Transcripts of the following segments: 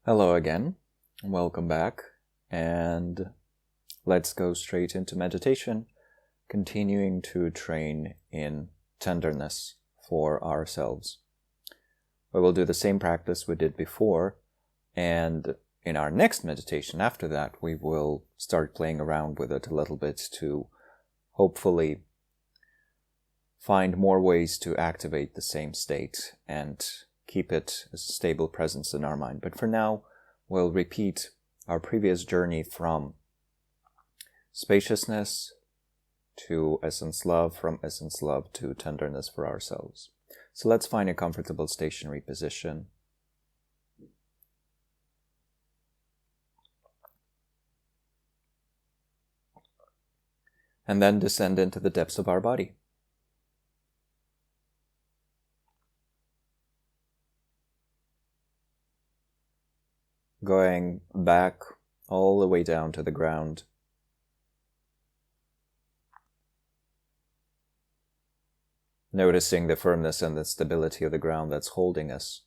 Hello again, welcome back, and let's go straight into meditation, continuing to train in tenderness for ourselves. We will do the same practice we did before, and in our next meditation after that, we will start playing around with it a little bit to hopefully find more ways to activate the same state and keep it as a stable presence in our mind. But for now, we'll repeat our previous journey from spaciousness to essence love, from essence love to tenderness for ourselves. So let's find a comfortable stationary position. And then descend into the depths of our body. Going back all the way down to the ground. Noticing the firmness and the stability of the ground that's holding us.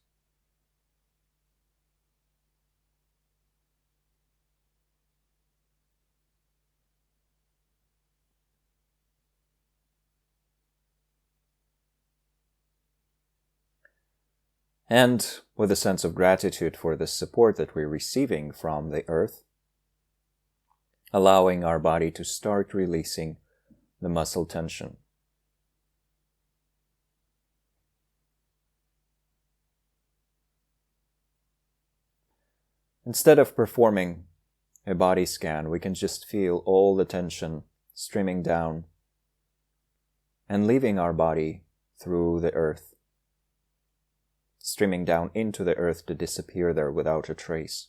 And with a sense of gratitude for the support that we're receiving from the earth, allowing our body to start releasing the muscle tension. Instead of performing a body scan, we can just feel all the tension streaming down and leaving our body through the earth, streaming down into the earth to disappear there without a trace.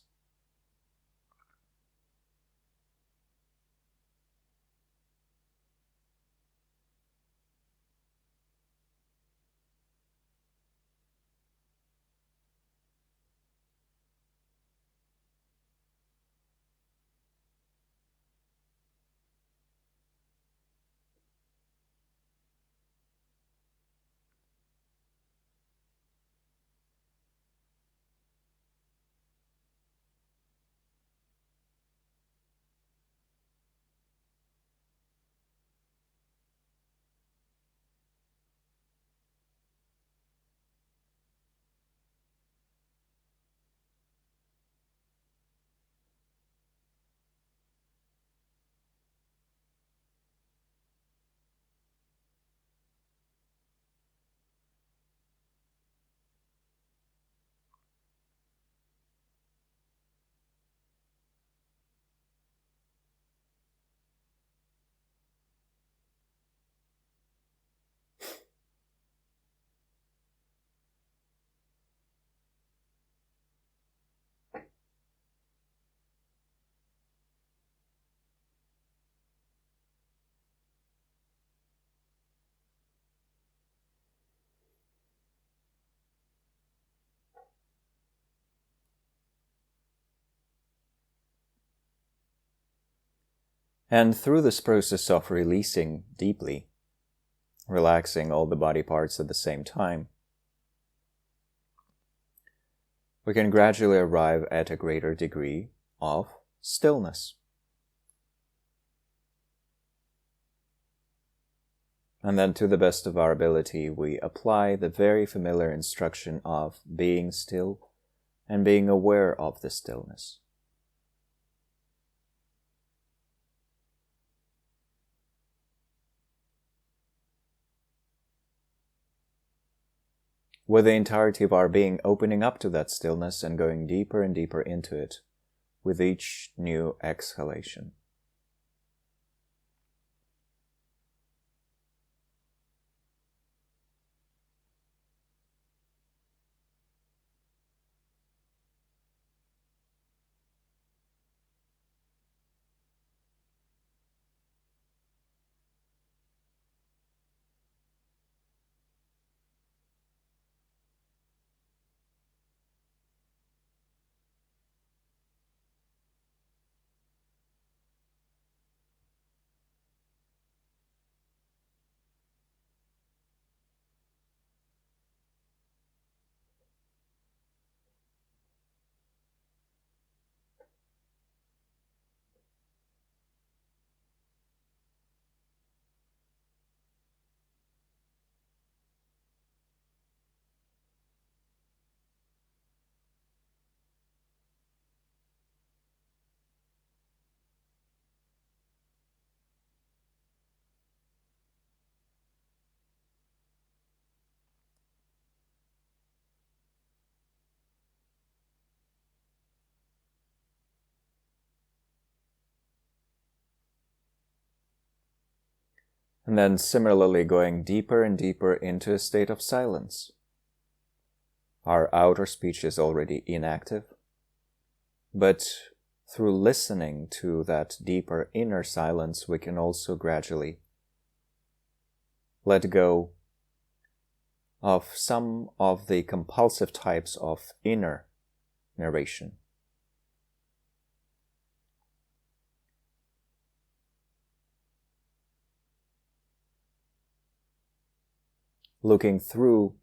And through this process of releasing deeply, relaxing all the body parts at the same time, we can gradually arrive at a greater degree of stillness. And then, to the best of our ability, we apply the very familiar instruction of being still and being aware of the stillness. With the entirety of our being opening up to that stillness and going deeper and deeper into it with each new exhalation. And then similarly going deeper and deeper into a state of silence. Our outer speech is already inactive, but through listening to that deeper inner silence, we can also gradually let go of some of the compulsive types of inner narration. Looking through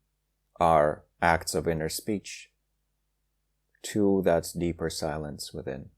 our acts of inner speech to that deeper silence within.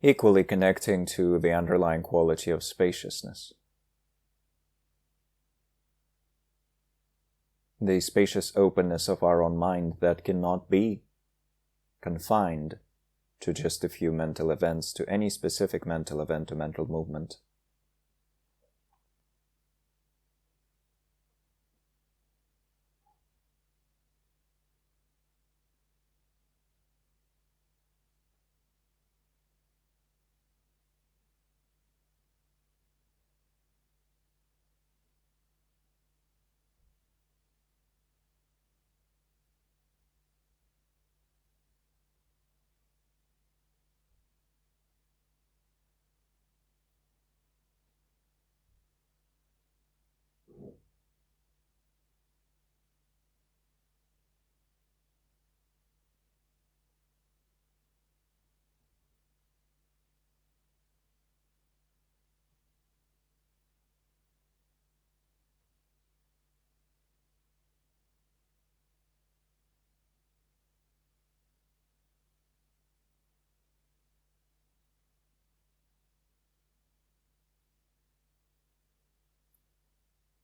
Equally connecting to the underlying quality of spaciousness. The spacious openness of our own mind that cannot be confined to just a few mental events, to any specific mental event or mental movement.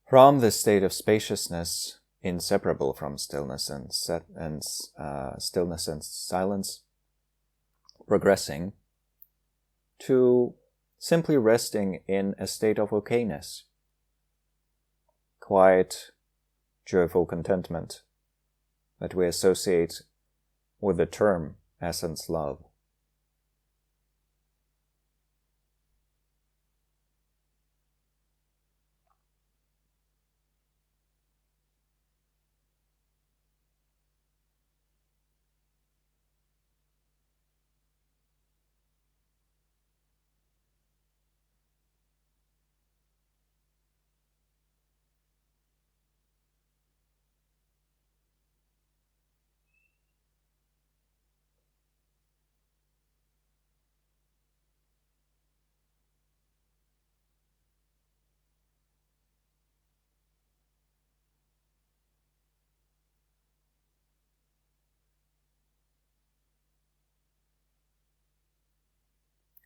From this state of spaciousness, inseparable from stillness and stillness and silence, progressing to simply resting in a state of okayness, quiet, joyful contentment that we associate with the term essence love.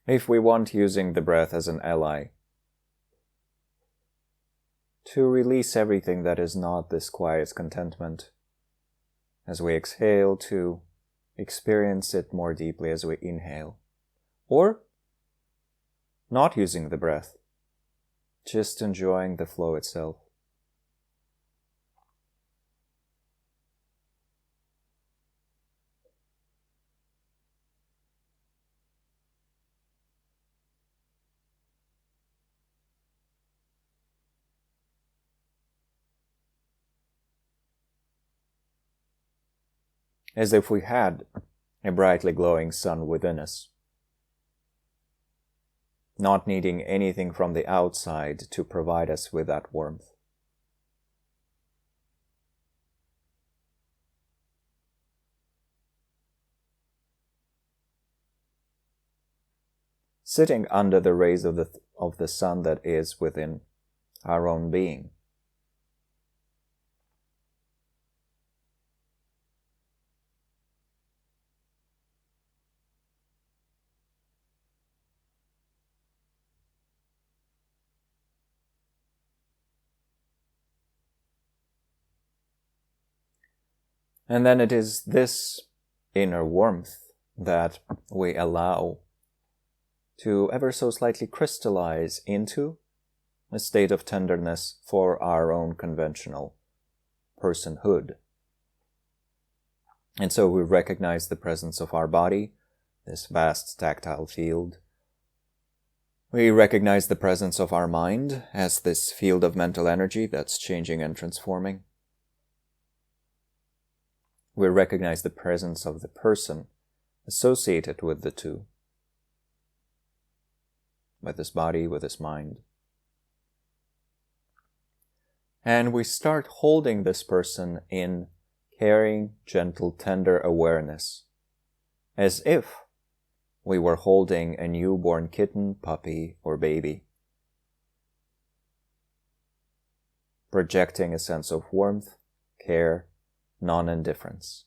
If we want using the breath as an ally to release everything that is not this quiet contentment. As we exhale, to experience it more deeply as we inhale. Or not using the breath, just enjoying the flow itself. As if we had a brightly glowing sun within us, not needing anything from the outside to provide us with that warmth. Sitting under the rays of the sun that is within our own being. And then it is this inner warmth that we allow to ever so slightly crystallize into a state of tenderness for our own conventional personhood. And so we recognize the presence of our body, this vast tactile field. We recognize the presence of our mind as this field of mental energy that's changing and transforming. We recognize the presence of the person associated with the two, with this body, with this mind. And we start holding this person in caring, gentle, tender awareness, as if we were holding a newborn kitten, puppy, or baby, projecting a sense of warmth, care, non-indifference.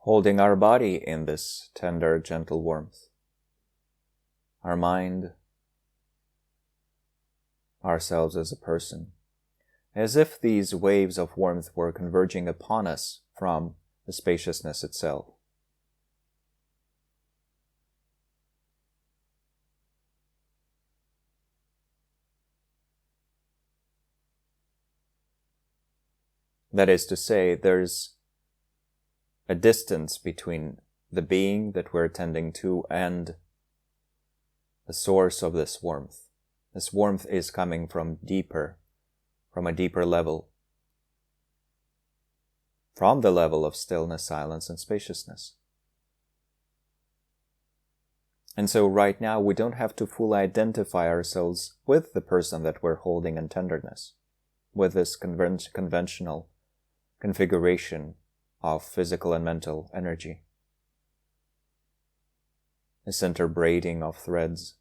Holding our body in this tender, gentle warmth. Our mind, ourselves as a person, as if these waves of warmth were converging upon us from the spaciousness itself. That is to say, there's a distance between the being that we're attending to and the source of this warmth. This warmth is coming from a deeper level, from the level of stillness, silence, and spaciousness. And so right now we don't have to fully identify ourselves with the person that we're holding in tenderness, with this conventional configuration of physical and mental energy. this interbraiding of threads.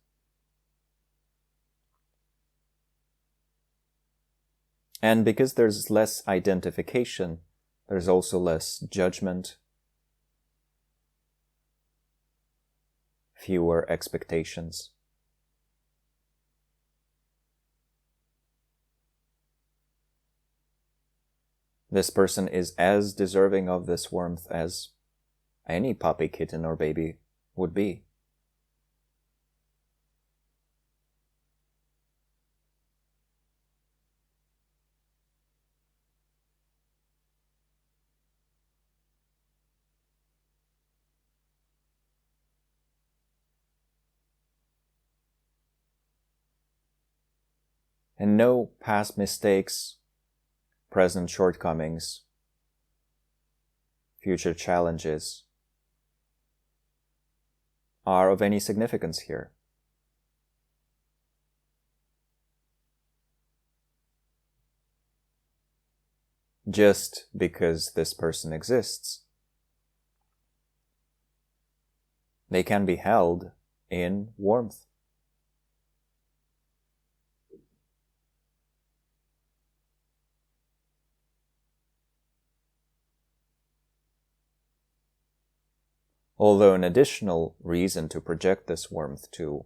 And because there's less identification, there's also less judgment, fewer expectations. This person is as deserving of this warmth as any puppy, kitten, or baby would be. And no past mistakes, present shortcomings, future challenges are of any significance here. Just because this person exists, they can be held in warmth. Although an additional reason to project this warmth, to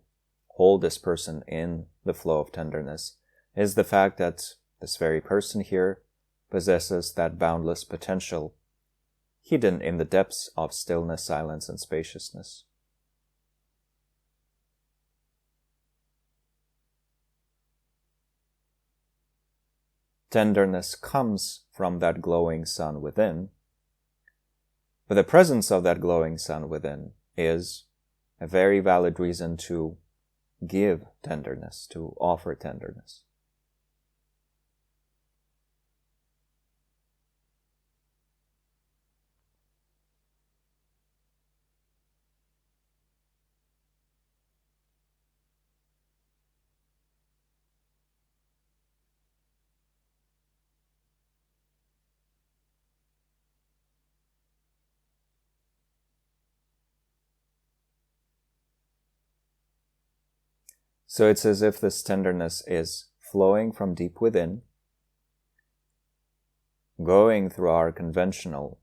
hold this person in the flow of tenderness, is the fact that this very person here possesses that boundless potential hidden in the depths of stillness, silence, and spaciousness. Tenderness comes from that glowing sun within, but the presence of that glowing sun within is a very valid reason to give tenderness, to offer tenderness. So it's as if this tenderness is flowing from deep within, going through our conventional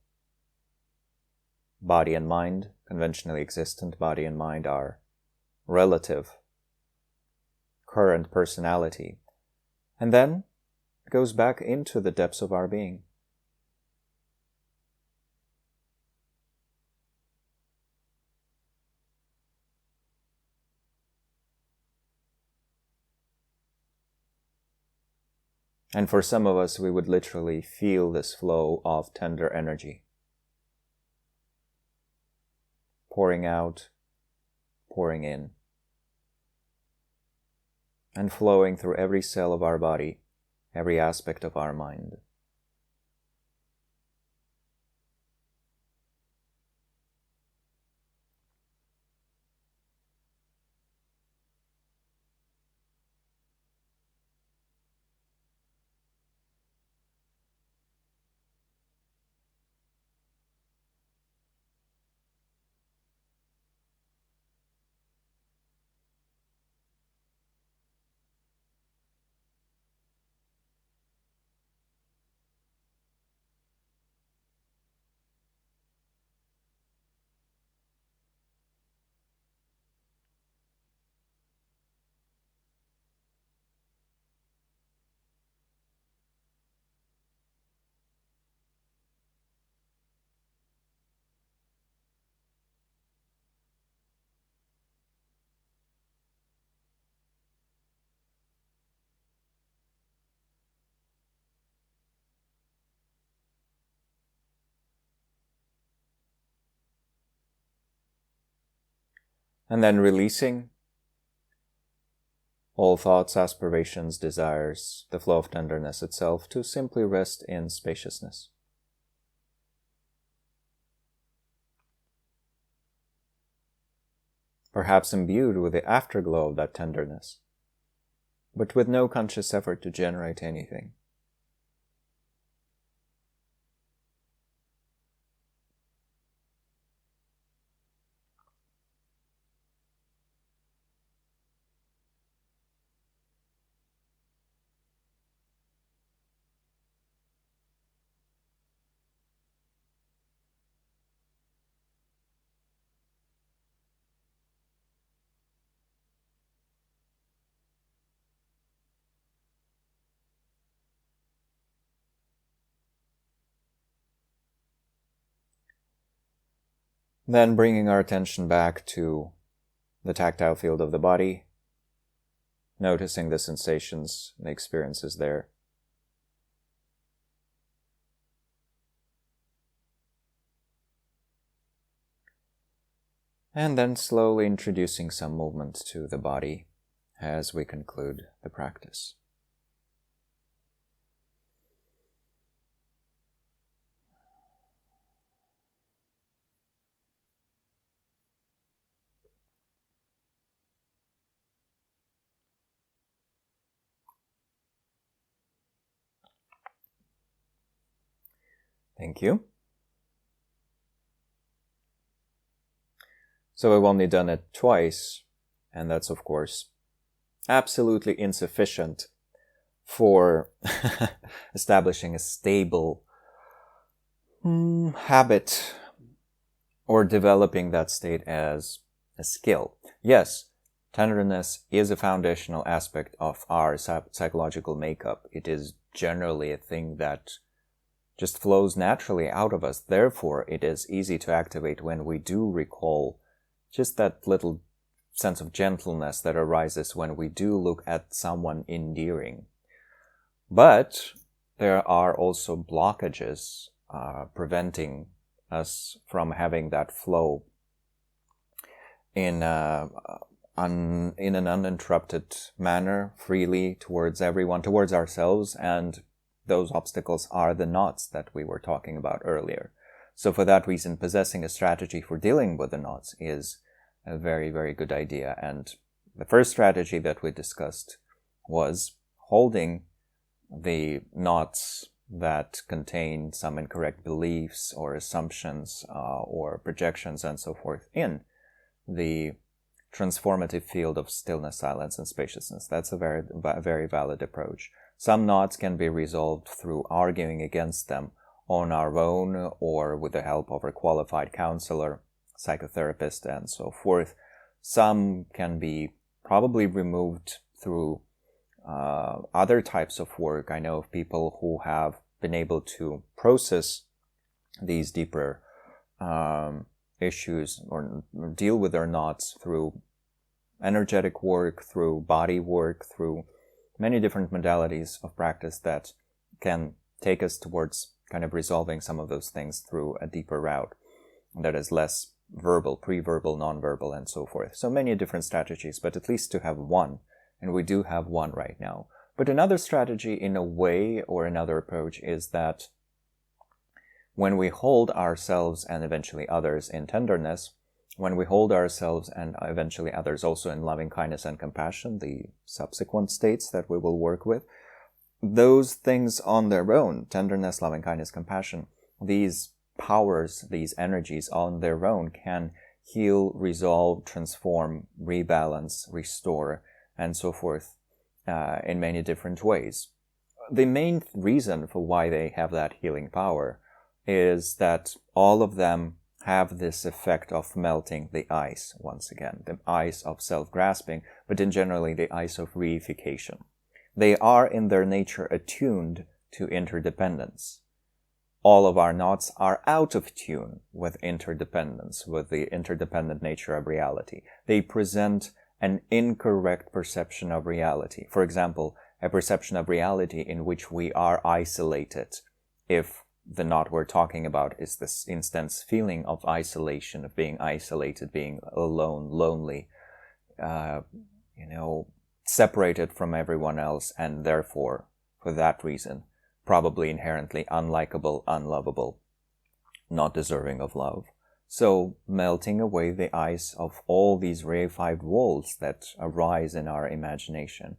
body and mind, conventionally existent body and mind, our relative current personality, and then it goes back into the depths of our being. And for some of us, we would literally feel this flow of tender energy pouring out, pouring in, and flowing through every cell of our body, every aspect of our mind. And then releasing all thoughts, aspirations, desires, the flow of tenderness itself, to simply rest in spaciousness. Perhaps imbued with the afterglow of that tenderness, but with no conscious effort to generate anything. Then bringing our attention back to the tactile field of the body, noticing the sensations and the experiences there. And then slowly introducing some movement to the body as we conclude the practice. Thank you. So I've only done it twice, and that's of course absolutely insufficient for establishing a stable habit or developing that state as a skill. Yes, tenderness is a foundational aspect of our psychological makeup. It is generally a thing that just flows naturally out of us. Therefore, it is easy to activate when we do recall just that little sense of gentleness that arises when we do look at someone endearing. But there are also blockages preventing us from having that flow in an uninterrupted manner, freely towards everyone, towards ourselves, and those obstacles are the knots that we were talking about earlier. So for that reason, possessing a strategy for dealing with the knots is a very, very good idea. And the first strategy that we discussed was holding the knots that contain some incorrect beliefs or assumptions or projections and so forth in the transformative field of stillness, silence, and spaciousness. That's a very valid approach. Some knots can be resolved through arguing against them on our own or with the help of a qualified counselor, psychotherapist, and so forth. Some can be probably removed through other types of work. I know of people who have been able to process these deeper issues or deal with their knots through energetic work, through body work, through many different modalities of practice that can take us towards kind of resolving some of those things through a deeper route that is less verbal, pre-verbal, non-verbal, and so forth. So many different strategies, but at least to have one, and we do have one right now. But another strategy in a way or another approach is that when we hold ourselves and eventually others in tenderness, when we hold ourselves and eventually others also in loving kindness and compassion, the subsequent states that we will work with, those things on their own, tenderness, loving kindness, compassion, these powers, these energies on their own can heal, resolve, transform, rebalance, restore, and so forth in many different ways. The main reason for why they have that healing power is that all of them have this effect of melting the ice, once again, the ice of self-grasping, but in generally the ice of reification. They are in their nature attuned to interdependence. All of our knots are out of tune with interdependence, with the interdependent nature of reality. They present an incorrect perception of reality. For example, a perception of reality in which we are isolated. If the knot we're talking about is this intense feeling of isolation, of being isolated, being alone, lonely, separated from everyone else, and therefore, for that reason, probably inherently unlikable, unlovable, not deserving of love. So, melting away the ice of all these reified walls that arise in our imagination.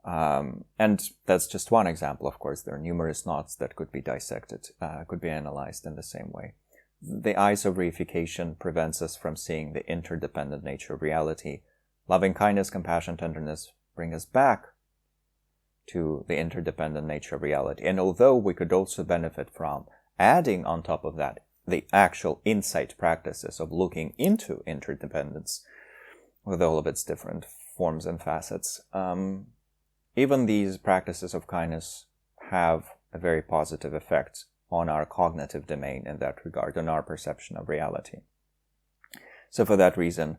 And that's just one example, of course. There are numerous knots that could be dissected, could be analyzed in the same way. The ice of reification prevents us from seeing the interdependent nature of reality. Loving kindness, compassion, tenderness bring us back to the interdependent nature of reality. And although we could also benefit from adding on top of that the actual insight practices of looking into interdependence with all of its different forms and facets, even these practices of kindness have a very positive effect on our cognitive domain in that regard, on our perception of reality. So for that reason,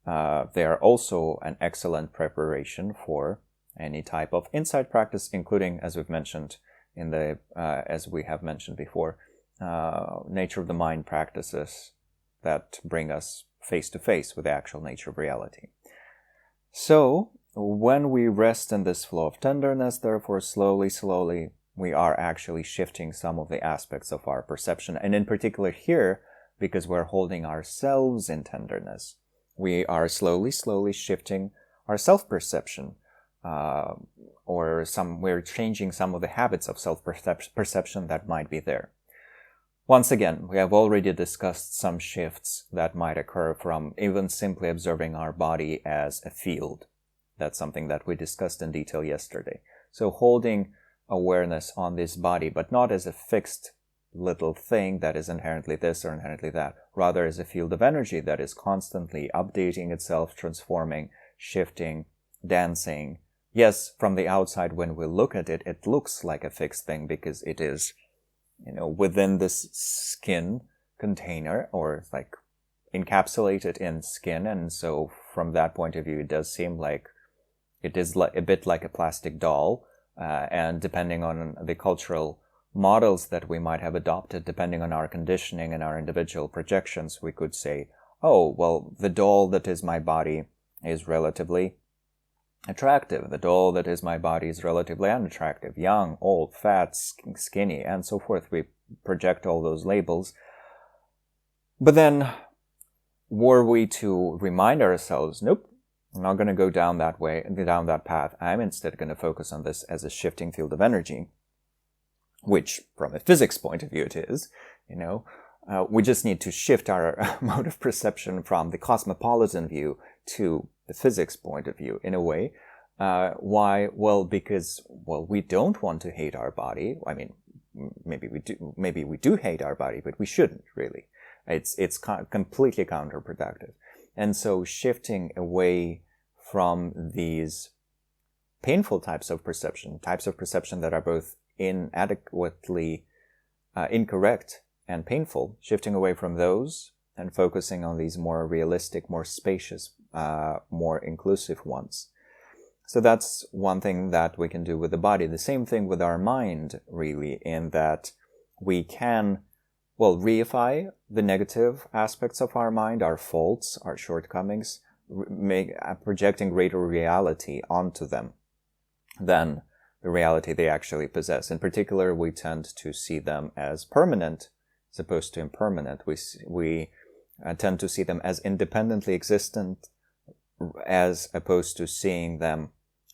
they are also an excellent preparation for any type of insight practice, including, as we've mentioned as we have mentioned before, nature of the mind practices that bring us face to face with the actual nature of reality. So when we rest in this flow of tenderness, therefore, slowly, we are actually shifting some of the aspects of our perception. And in particular here, because we're holding ourselves in tenderness, we are slowly shifting our self-perception, we're changing some of the habits of self-perception that might be there. Once again, we have already discussed some shifts that might occur from even simply observing our body as a field. That's something that we discussed in detail yesterday. So holding awareness on this body, but not as a fixed little thing that is inherently this or inherently that, rather as a field of energy that is constantly updating itself, transforming, shifting, dancing. Yes, from the outside, when we look at it, it looks like a fixed thing because it is, within this skin container, or like encapsulated in skin. And so from that point of view, it does seem like it is a bit like a plastic doll. And depending on the cultural models that we might have adopted, depending on our conditioning and our individual projections, we could say, oh, well, the doll that is my body is relatively attractive. The doll that is my body is relatively unattractive, young, old, fat, skinny, and so forth. We project all those labels. But then, were we to remind ourselves, nope, I'm not going to go down that way, down that path. I'm instead going to focus on this as a shifting field of energy, which, from a physics point of view, it is, we just need to shift our mode of perception from the cosmopolitan view to the physics point of view, in a way. Why? Well, because, we don't want to hate our body. I mean, maybe we do hate our body, but we shouldn't, really. It's completely counterproductive. And so shifting away from these painful types of perception that are both inadequately incorrect and painful, shifting away from those and focusing on these more realistic, more spacious, more inclusive ones. So that's one thing that we can do with the body. The same thing with our mind, really, in that we can, reify the negative aspects of our mind, our faults, our shortcomings, projecting greater reality onto them than the reality they actually possess. In particular, we tend to see them as permanent as opposed to impermanent. We tend to see them as independently existent as opposed to seeing them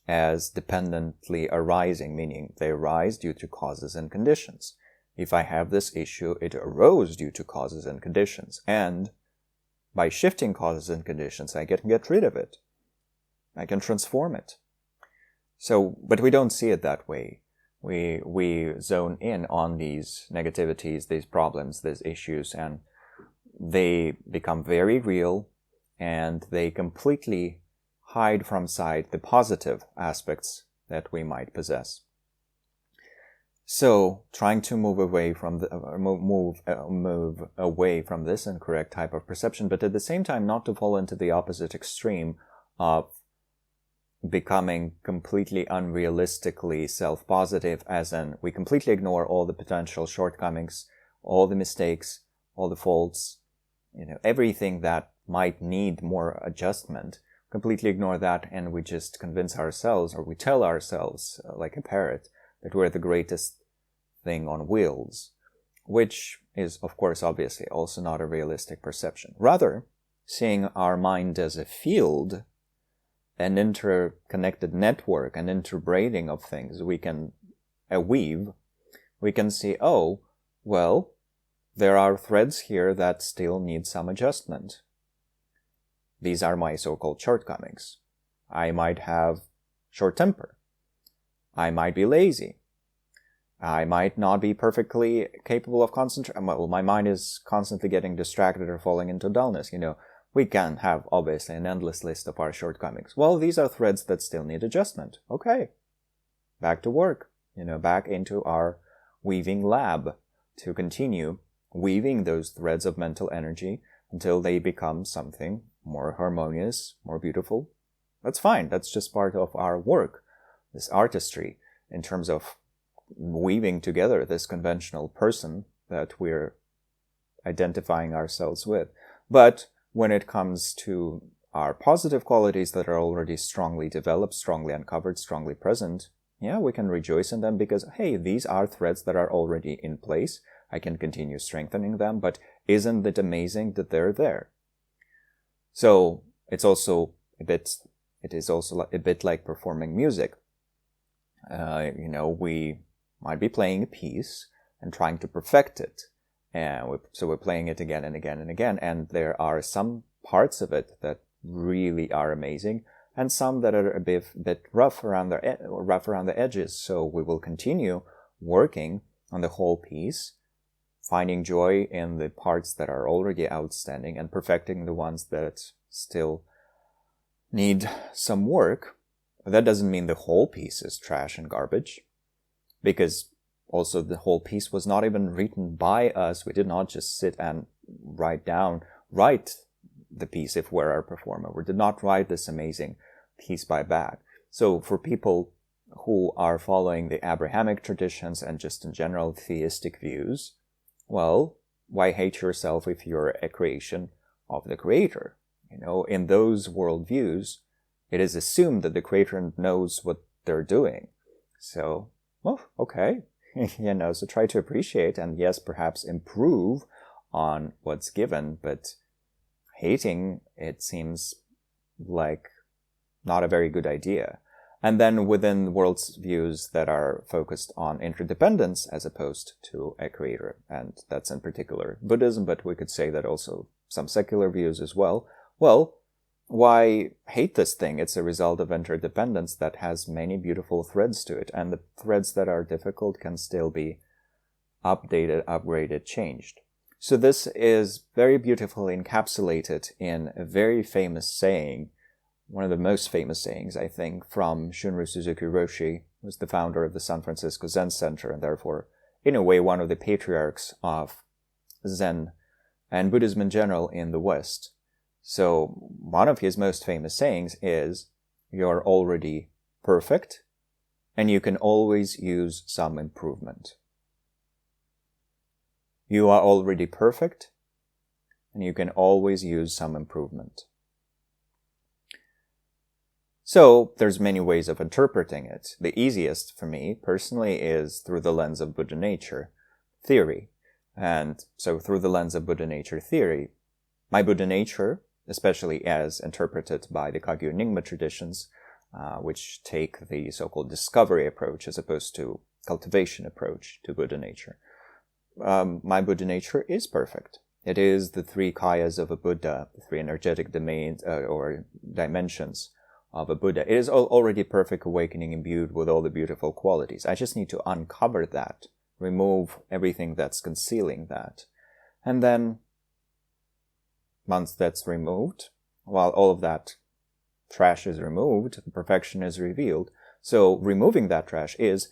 as dependently arising, meaning they arise due to causes and conditions. If I have this issue, it arose due to causes and conditions. And by shifting causes and conditions, I can get rid of it. I can transform it. So, but we don't see it that way. We zone in on these negativities, these problems, these issues, and they become very real, and they completely hide from sight the positive aspects that we might possess. So, trying to move away from this incorrect type of perception, but at the same time not to fall into the opposite extreme of becoming completely unrealistically self-positive, as in we completely ignore all the potential shortcomings, all the mistakes, all the faults, everything that might need more adjustment. Completely ignore that, and we just convince ourselves, or we tell ourselves, like a parrot, that we're the greatest thing on wheels, which is, of course, obviously also not a realistic perception. Rather, seeing our mind as a field, an interconnected network, an interbraiding of things we can weave, we can see, there are threads here that still need some adjustment. These are my so-called shortcomings. I might have short temper. I might be lazy. I might not be perfectly capable of concentrating. My mind is constantly getting distracted or falling into dullness. We can have, obviously, an endless list of our shortcomings. These are threads that still need adjustment. Okay. Back to work. Back into our weaving lab to continue weaving those threads of mental energy until they become something more harmonious, more beautiful. That's fine. That's just part of our work, this artistry, in terms of weaving together this conventional person that we're identifying ourselves with. But when it comes to our positive qualities that are already strongly developed, strongly uncovered, strongly present, yeah, we can rejoice in them because, hey, these are threads that are already in place. I can continue strengthening them, but isn't it amazing that they're there? So it is also a bit like performing music. We might be playing a piece and trying to perfect it. So we're playing it again and again and again, and there are some parts of it that really are amazing, and some that are a bit rough around the edges. So we will continue working on the whole piece, finding joy in the parts that are already outstanding and perfecting the ones that still need some work. But that doesn't mean the whole piece is trash and garbage, because also the whole piece was not even written by us. We did not just sit and write the piece if we're our performer. We did not write this amazing piece by back. So for people who are following the Abrahamic traditions and just in general theistic views, well, why hate yourself if you're a creation of the Creator? In those worldviews, it is assumed that the Creator knows what they're doing. So, well, okay, so try to appreciate and yes, perhaps improve on what's given, but hating, it seems like not a very good idea. And then within world's views that are focused on interdependence as opposed to a creator, and that's in particular Buddhism, but we could say that also some secular views as well. Well, why hate this thing? It's a result of interdependence that has many beautiful threads to it, and the threads that are difficult can still be updated, upgraded, changed. So this is very beautifully encapsulated in a very famous saying, one of the most famous sayings, I think, from Shunryu Suzuki Roshi, who was the founder of the San Francisco Zen Center, and therefore, in a way, one of the patriarchs of Zen and Buddhism in general in the West. So one of his most famous sayings is, "You're already perfect, and you can always use some improvement." You are already perfect, and you can always use some improvement. So there's many ways of interpreting it. The easiest for me personally is through the lens of Buddha nature theory. And so through the lens of Buddha nature theory, my Buddha nature, especially as interpreted by the Kagyu Nyingma traditions, which take the so-called discovery approach as opposed to cultivation approach to Buddha nature. My Buddha nature is perfect. It is the three kayas of a Buddha, the three energetic domains or dimensions of a Buddha. It is already perfect awakening imbued with all the beautiful qualities. I just need to uncover that, remove everything that's concealing that. And then, once that's removed, while all of that trash is removed, the perfection is revealed. So removing that trash is,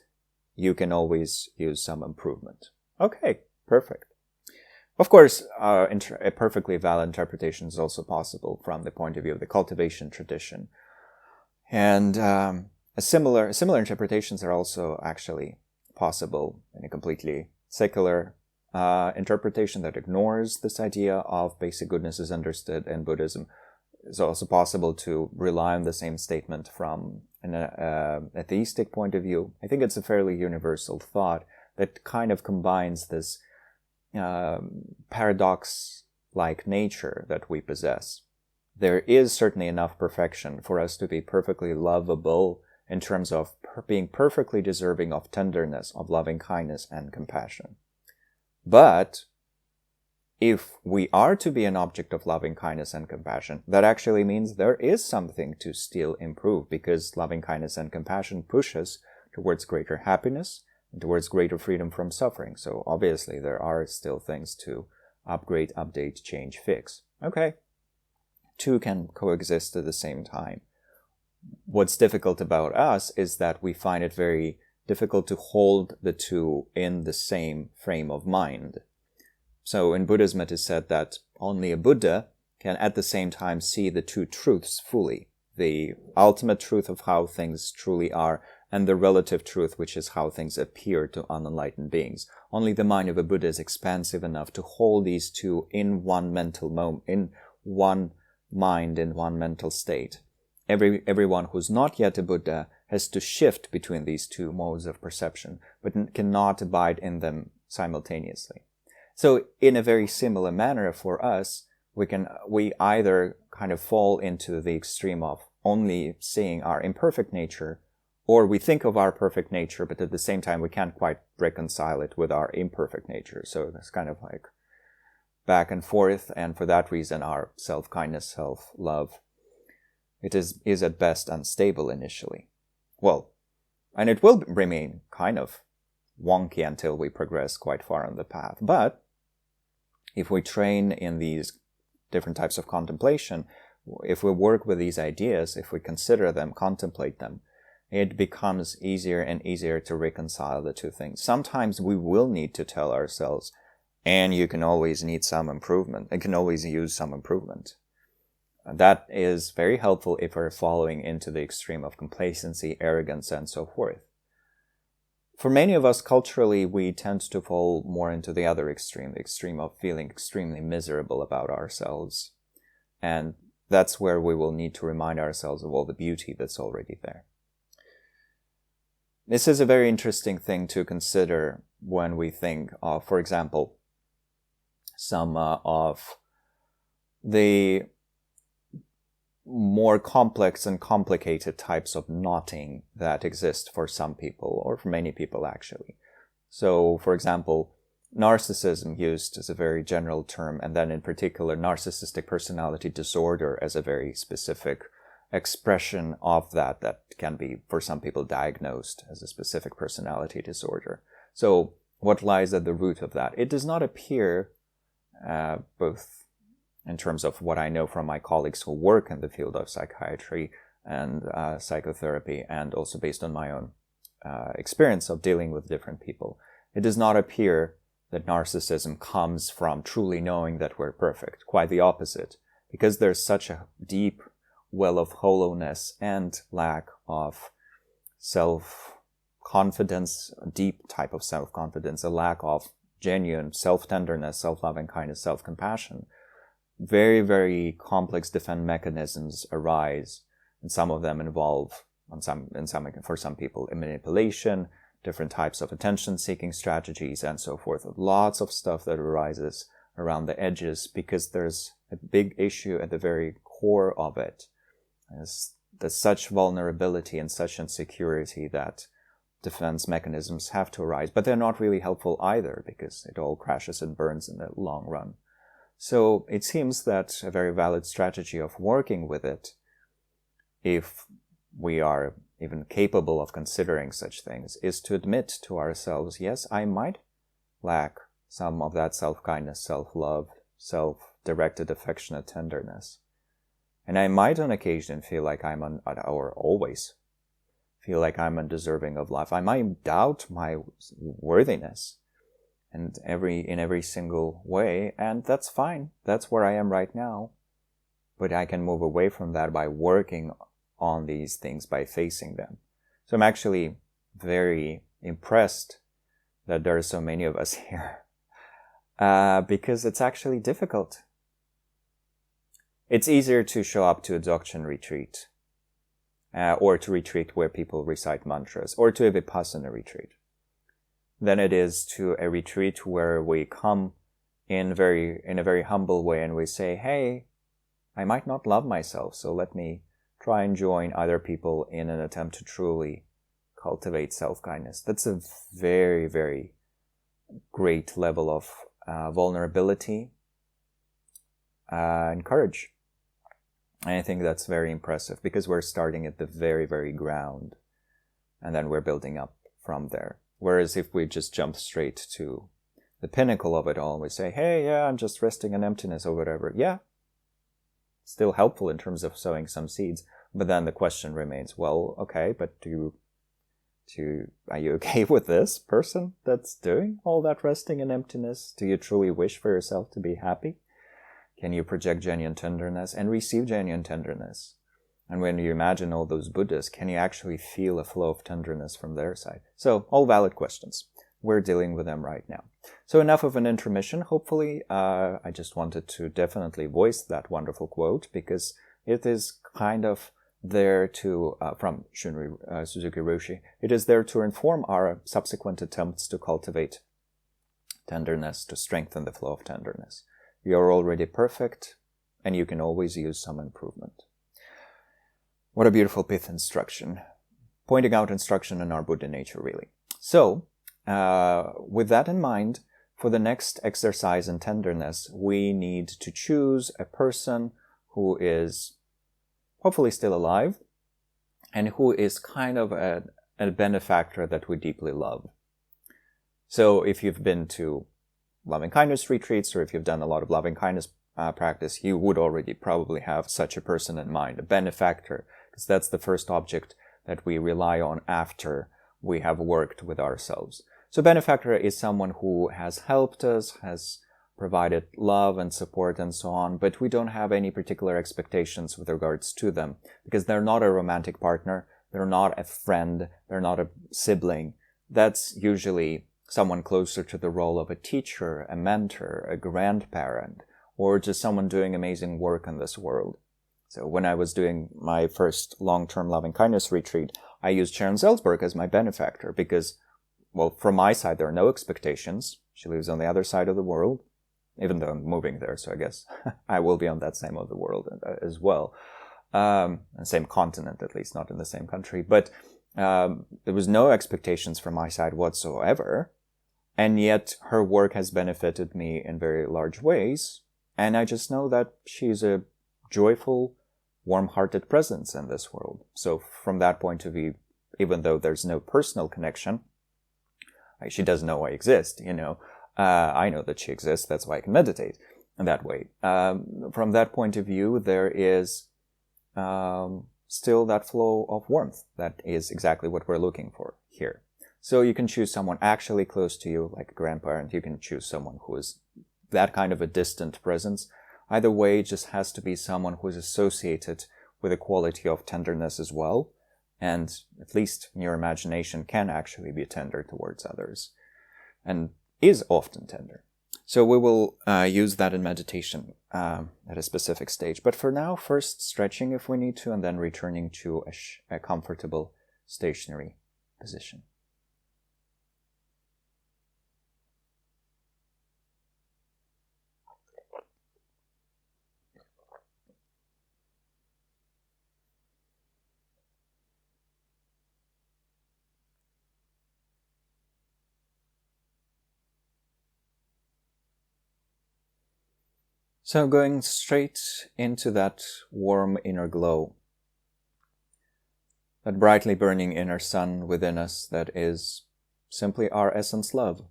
you can always use some improvement. Okay, perfect. Of course, a perfectly valid interpretation is also possible from the point of view of the cultivation tradition. And similar interpretations are also actually possible in a completely secular interpretation that ignores this idea of basic goodness as understood in Buddhism. It's also possible to rely on the same statement from an atheistic point of view. I think it's a fairly universal thought that kind of combines this paradox-like nature that we possess. There is certainly enough perfection for us to be perfectly lovable in terms of being perfectly deserving of tenderness, of loving kindness and compassion. But if we are to be an object of loving kindness and compassion, that actually means there is something to still improve, because loving kindness and compassion push us towards greater happiness and towards greater freedom from suffering. So obviously there are still things to upgrade, update, change, fix. Okay. Two can coexist at the same time. What's difficult about us is that we find it very difficult to hold the two in the same frame of mind. So in Buddhism it is said that only a Buddha can at the same time see the two truths fully. The ultimate truth of how things truly are, and the relative truth, which is how things appear to unenlightened beings. Only the mind of a Buddha is expansive enough to hold these two in one mental moment, in one mind, in one mental state. Everyone who's not yet a Buddha has to shift between these two modes of perception, but cannot abide in them simultaneously. So in a very similar manner for us, we either kind of fall into the extreme of only seeing our imperfect nature, or we think of our perfect nature, but at the same time we can't quite reconcile it with our imperfect nature. So it's kind of like back and forth, and for that reason our self-kindness, self-love, it is at best unstable initially. Well, and it will remain kind of wonky until we progress quite far on the path. But if we train in these different types of contemplation, if we work with these ideas, if we consider them, contemplate them, it becomes easier and easier to reconcile the two things. Sometimes we will need to tell ourselves, and you can always need some improvement. It can always use some improvement. That is very helpful if we're following into the extreme of complacency, arrogance, and so forth. For many of us, culturally, we tend to fall more into the other extreme, the extreme of feeling extremely miserable about ourselves. And that's where we will need to remind ourselves of all the beauty that's already there. This is a very interesting thing to consider when we think of, for example, some of the more complex and complicated types of knotting that exist for some people, or for many people actually. So, for example, narcissism used as a very general term, and then in particular narcissistic personality disorder as a very specific expression of that can be, for some people, diagnosed as a specific personality disorder. So what lies at the root of that? It does not appear, both in terms of what I know from my colleagues who work in the field of psychiatry and psychotherapy, and also based on my own experience of dealing with different people, it does not appear that narcissism comes from truly knowing that we're perfect. Quite the opposite. Because there's such a deep well of hollowness and lack of self-confidence, a deep type of self-confidence, a lack of genuine self-tenderness, self-loving kindness, self-compassion. Very, very complex defense mechanisms arise, and some of them involve, for some people, manipulation, different types of attention-seeking strategies, and so forth. Lots of stuff that arises around the edges because there's a big issue at the very core of it. There's such vulnerability and such insecurity that defense mechanisms have to arise, but they're not really helpful either because it all crashes and burns in the long run. So it seems that a very valid strategy of working with it, if we are even capable of considering such things, is to admit to ourselves, yes, I might lack some of that self-kindness, self-love, self-directed affectionate tenderness. And I might on occasion feel like or always feel like I'm undeserving of life. I might doubt my worthiness in every single way, and that's fine. That's where I am right now. But I can move away from that by working on these things, by facing them. So I'm actually very impressed that there are so many of us here, because it's actually difficult. It's easier to show up to a Dzogchen retreat, or to retreat where people recite mantras, or to a Vipassana retreat, than it is to a retreat where we come in a very humble way and we say, hey, I might not love myself, so let me try and join other people in an attempt to truly cultivate self-kindness. That's a very, very great level of vulnerability and courage. And I think that's very impressive because we're starting at the very, very ground and then we're building up from there. Whereas if we just jump straight to the pinnacle of it all and we say, hey, yeah, I'm just resting in emptiness or whatever. Yeah, still helpful in terms of sowing some seeds. But then the question remains, well, okay, but do Are you okay with this person that's doing all that resting in emptiness? Do you truly wish for yourself to be happy? Can you project genuine tenderness and receive genuine tenderness? And when you imagine all those Buddhas, can you actually feel a flow of tenderness from their side? So, all valid questions. We're dealing with them right now. So enough of an intermission. Hopefully, I just wanted to definitely voice that wonderful quote, because it is kind of there to, from Shunryu Suzuki Roshi, it is there to inform our subsequent attempts to cultivate tenderness, to strengthen the flow of tenderness. You're already perfect, and you can always use some improvement. What a beautiful pith instruction. Pointing out instruction in our Buddha nature, really. So, with that in mind, for the next exercise in tenderness, we need to choose a person who is hopefully still alive and who is kind of a benefactor that we deeply love. So if you've been to loving-kindness retreats, or if you've done a lot of loving-kindness practice, you would already probably have such a person in mind, a benefactor, because that's the first object that we rely on after we have worked with ourselves. So benefactor is someone who has helped us, has provided love and support and so on, but we don't have any particular expectations with regards to them, because they're not a romantic partner, they're not a friend, they're not a sibling. That's usually someone closer to the role of a teacher, a mentor, a grandparent, or just someone doing amazing work in this world. So when I was doing my first long-term loving-kindness retreat, I used Sharon Salzberg as my benefactor because, well, from my side, there are no expectations. She lives on the other side of the world, even though I'm moving there, so I guess I will be on that side of the world as well. Same continent, at least, not in the same country. But there was no expectations from my side whatsoever. And yet her work has benefited me in very large ways. And I just know that she's a joyful, warm-hearted presence in this world. So from that point of view, even though there's no personal connection, she does know I exist, you know. I know that she exists, that's why I can meditate in that way. From that point of view, there is still that flow of warmth. That is exactly what we're looking for here. So you can choose someone actually close to you, like a grandparent. You can choose someone who is that kind of a distant presence. Either way, it just has to be someone who is associated with a quality of tenderness as well, and at least in your imagination can actually be tender towards others, and is often tender. So we will use that in meditation at a specific stage. But for now, first stretching if we need to, and then returning to a comfortable stationary position. So going straight into that warm inner glow, that brightly burning inner sun within us that is simply our essence love,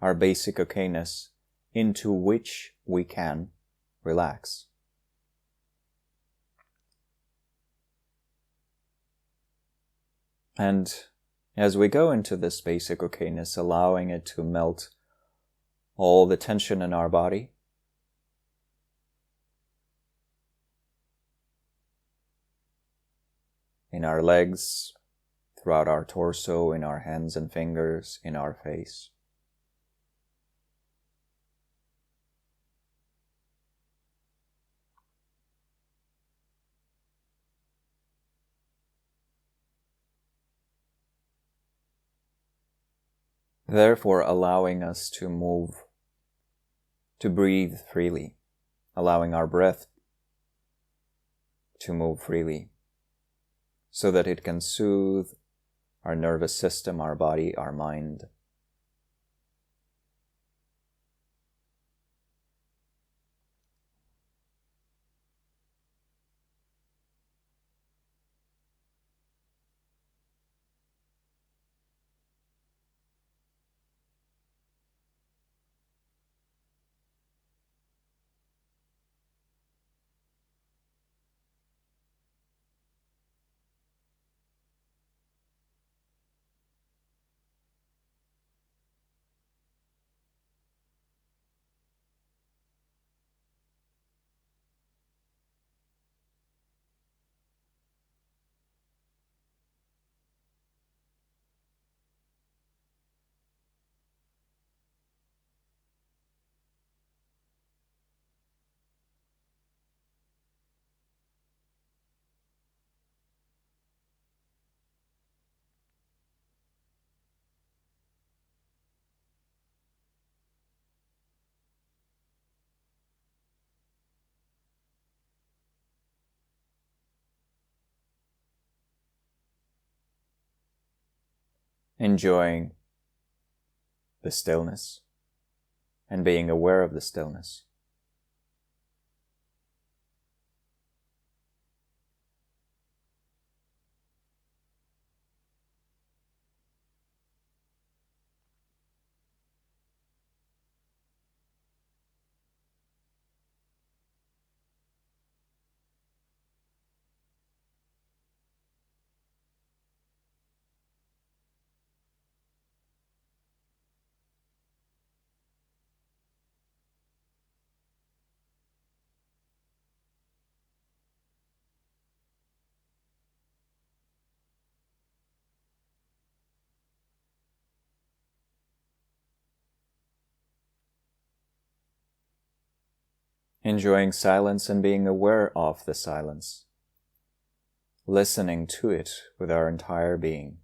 our basic okayness, into which we can relax. And as we go into this basic okayness, allowing it to melt all the tension in our body, in our legs, throughout our torso, in our hands and fingers, in our face. Therefore, allowing us to move, to breathe freely, allowing our breath to move freely, so that it can soothe our nervous system, our body, our mind. enjoying the stillness and being aware of the stillness. Enjoying silence and being aware of the silence, listening to it with our entire being.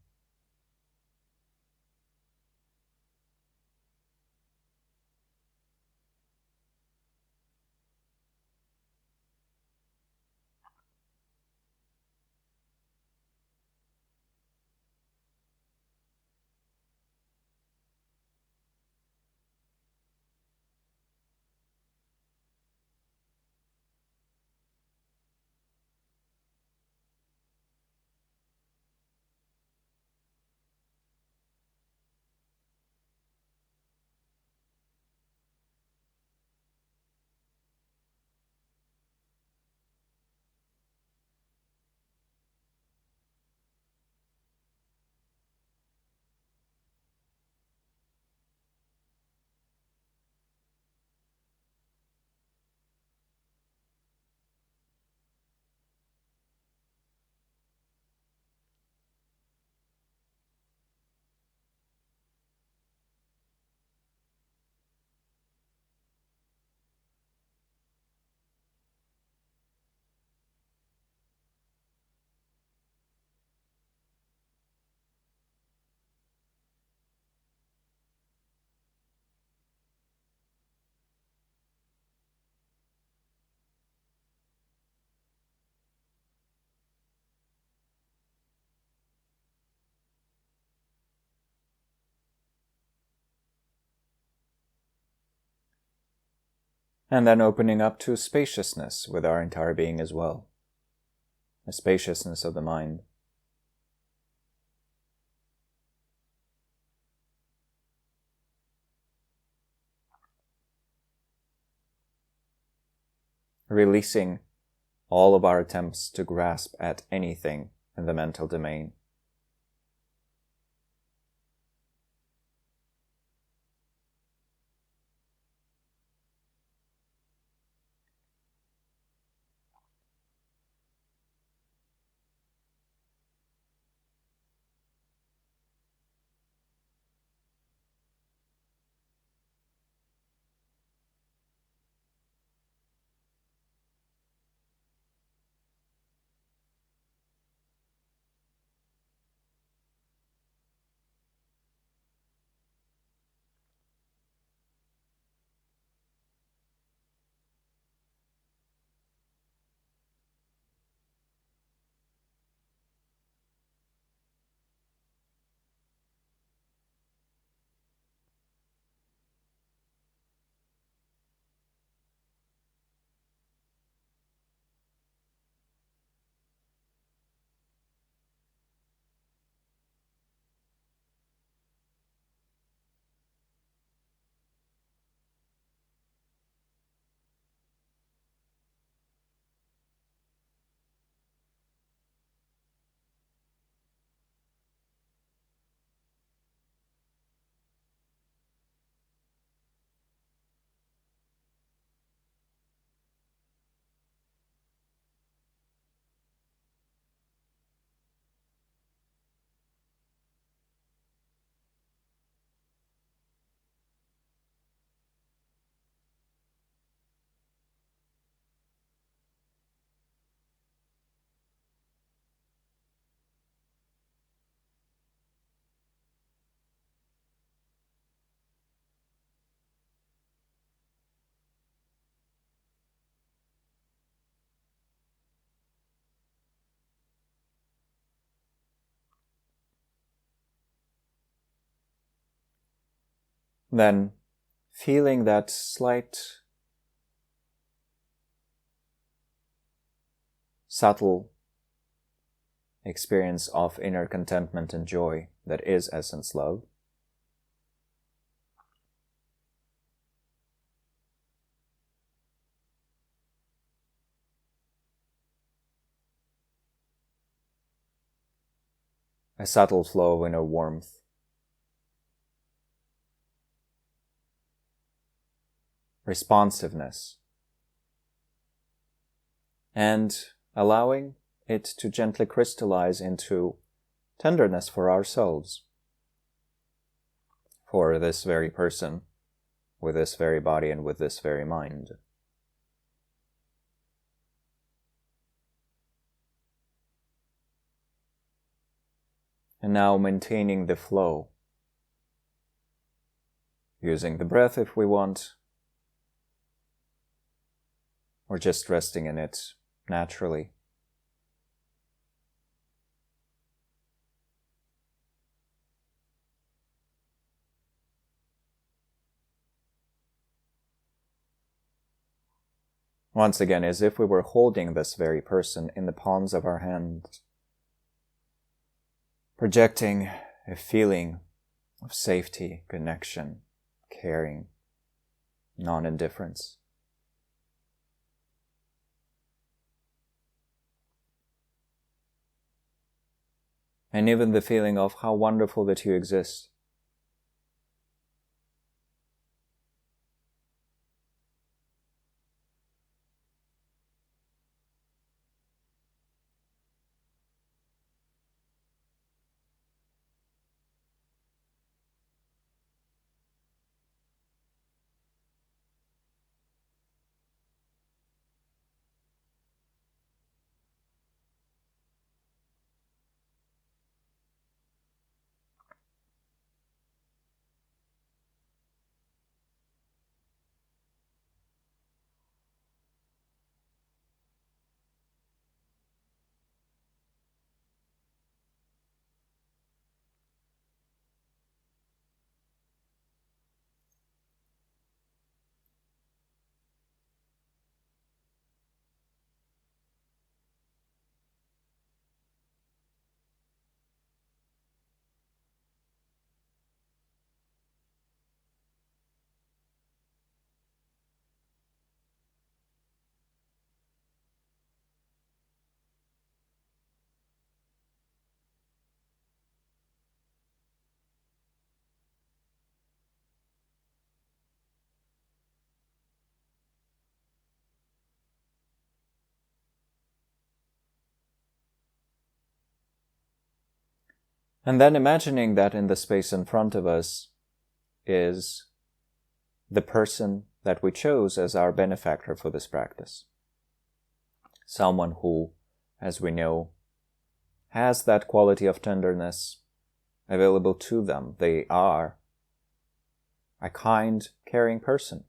And then opening up to spaciousness with our entire being as well. A spaciousness of the mind. Releasing all of our attempts to grasp at anything in the mental domain. Then feeling that slight, subtle experience of inner contentment and joy that is essence love. A subtle flow of inner warmth. Responsiveness. And allowing it to gently crystallize into tenderness for ourselves, for this very person, with this very body and with this very mind. And now maintaining the flow, using the breath if we want, or just resting in it naturally. Once again, as if we were holding this very person in the palms of our hands, projecting a feeling of safety, connection, caring, non-indifference. And even the feeling of how wonderful that you exist. And then imagining that in the space in front of us is the person that we chose as our benefactor for this practice. Someone who, as we know, has that quality of tenderness available to them. They are a kind, caring person.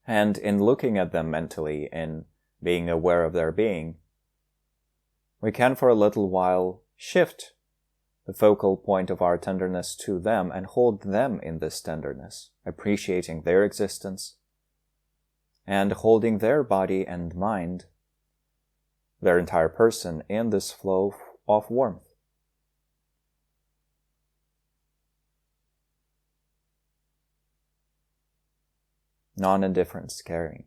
And in looking at them mentally, in being aware of their being, we can for a little while shift the focal point of our tenderness to them and hold them in this tenderness, appreciating their existence and holding their body and mind, their entire person, in this flow of warmth. Non-indifference, caring.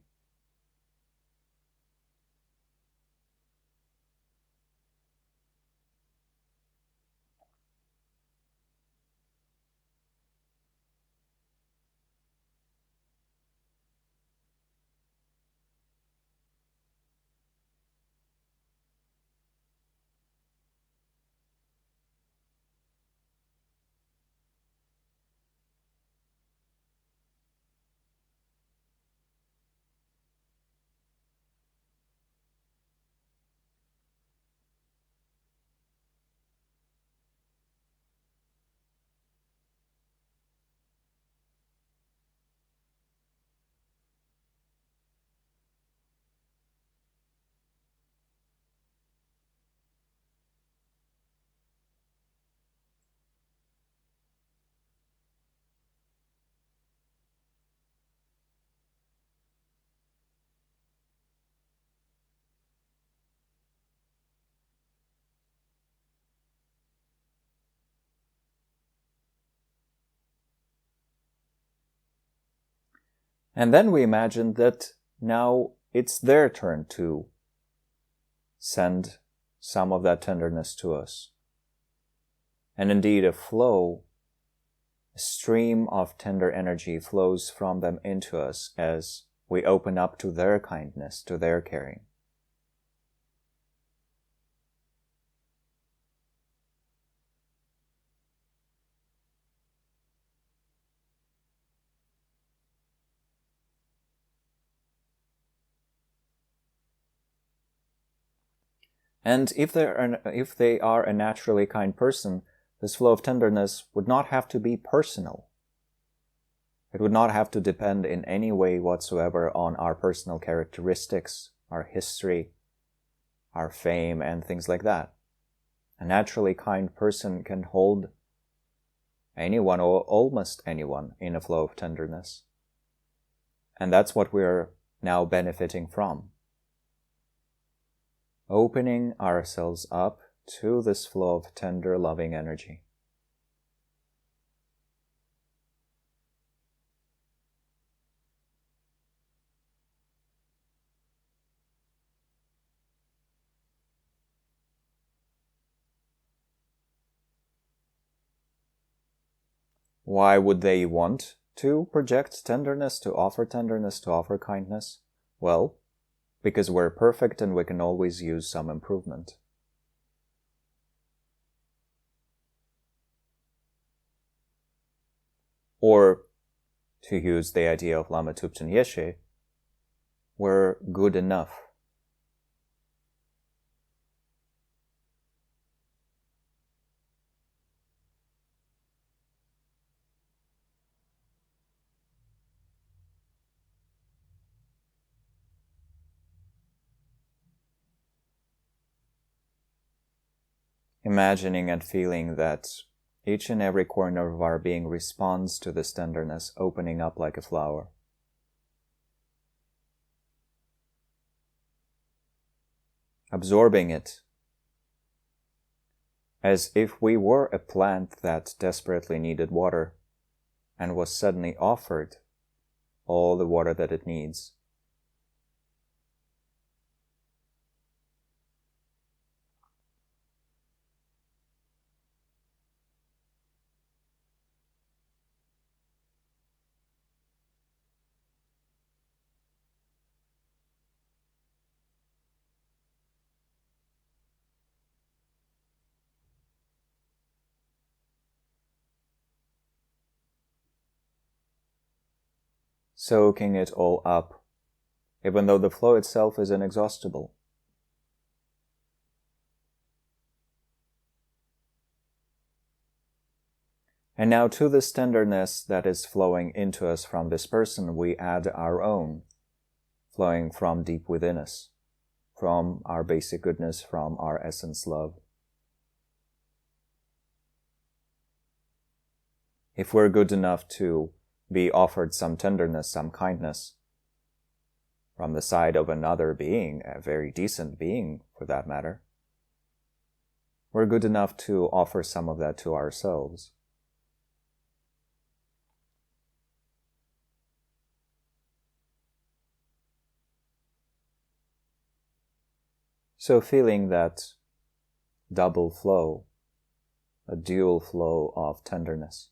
And then we imagine that now it's their turn to send some of that tenderness to us. And indeed, a stream of tender energy flows from them into us as we open up to their kindness, to their caring. And if they are a naturally kind person, this flow of tenderness would not have to be personal. It would not have to depend in any way whatsoever on our personal characteristics, our history, our fame, and things like that. A naturally kind person can hold anyone or almost anyone in a flow of tenderness. And that's what we're now benefiting from. Opening ourselves up to this flow of tender, loving energy. Why would they want to project tenderness, to offer kindness? Well, because we're perfect and we can always use some improvement. Or, to use the idea of Lama Tupten Yeshe, we're good enough. Imagining and feeling that each and every corner of our being responds to this tenderness, opening up like a flower. Absorbing it, as if we were a plant that desperately needed water and was suddenly offered all the water that it needs. Soaking it all up, even though the flow itself is inexhaustible. And now to this tenderness that is flowing into us from this person, we add our own, flowing from deep within us, from our basic goodness, from our essence love. If we're good enough to be offered some tenderness, some kindness, from the side of another being, a very decent being for that matter, we're good enough to offer some of that to ourselves. So feeling that double flow, a dual flow of tenderness.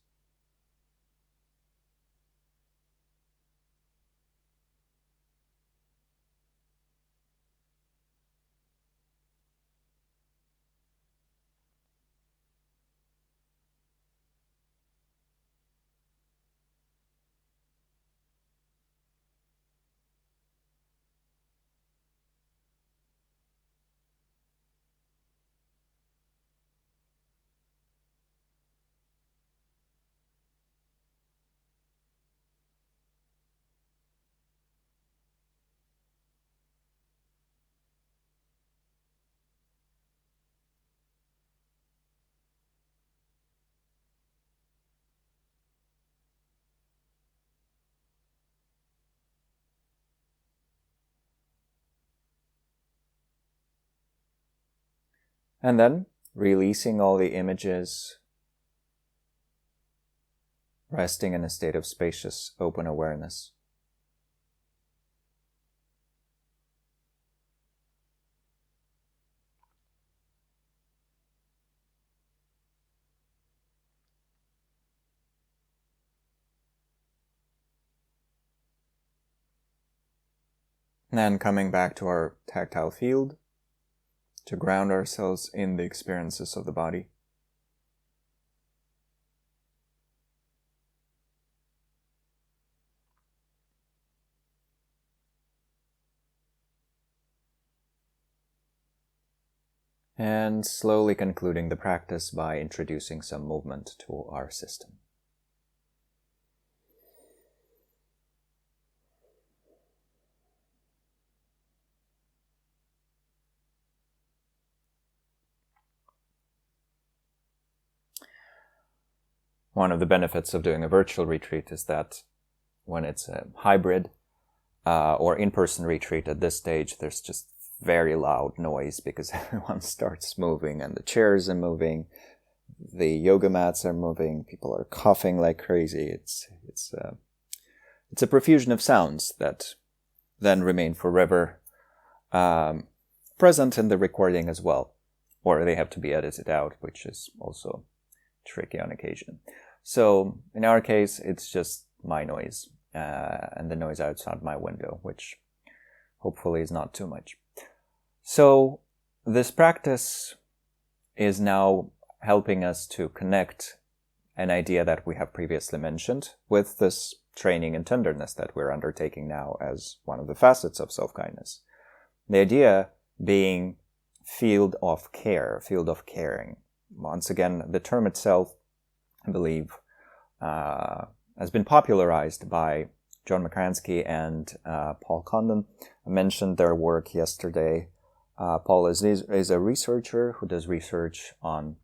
And then releasing all the images, resting in a state of spacious, open awareness. Then coming back to our tactile field to ground ourselves in the experiences of the body. And slowly concluding the practice by introducing some movement to our system. One of the benefits of doing a virtual retreat is that when it's a hybrid or in-person retreat at this stage, there's just very loud noise because everyone starts moving and the chairs are moving, the yoga mats are moving, people are coughing like crazy. It's a profusion of sounds that then remain forever present in the recording as well, or they have to be edited out, which is also tricky on occasion. So in our case, it's just my noise and the noise outside my window, which hopefully is not too much. So this practice is now helping us to connect an idea that we have previously mentioned with this training in tenderness that we're undertaking now as one of the facets of self-kindness. The idea being field of care, field of caring. Once again, the term itself, I believe, has been popularized by John McCransky and Paul Condon. I mentioned their work yesterday. Paul is a researcher who does research on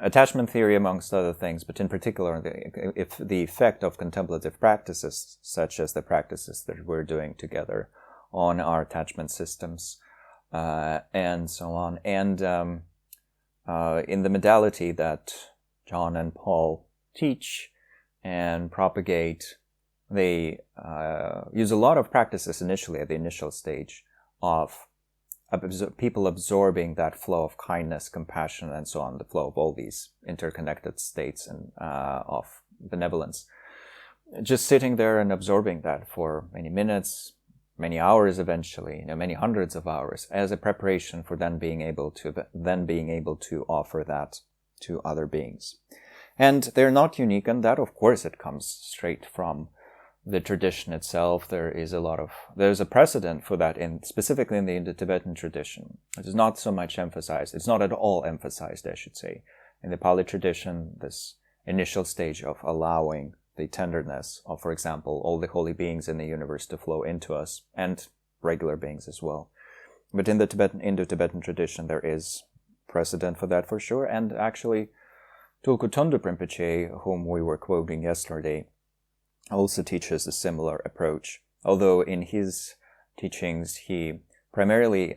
attachment theory, amongst other things, but in particular, the effect of contemplative practices, such as the practices that we're doing together on our attachment systems, and so on. And in the modality that John and Paul teach and propagate, they use a lot of practices initially at the initial stage of people absorbing that flow of kindness, compassion, and so on, the flow of all these interconnected states and of benevolence. Just sitting there and absorbing that for many minutes, many hours eventually, many hundreds of hours, as a preparation for then being able to offer that to other beings. And they're not unique in that. Of course, it comes straight from the tradition itself. There's a precedent for that, specifically in the Indo-Tibetan tradition. It is not so much emphasized. It's not at all emphasized, I should say. In the Pali tradition, this initial stage of allowing the tenderness of, for example, all the holy beings in the universe to flow into us, and regular beings as well. But in the Indo-Tibetan tradition, there is precedent for that for sure. And actually, Tulku Thondup Rinpoche, whom we were quoting yesterday, also teaches a similar approach, although in his teachings he primarily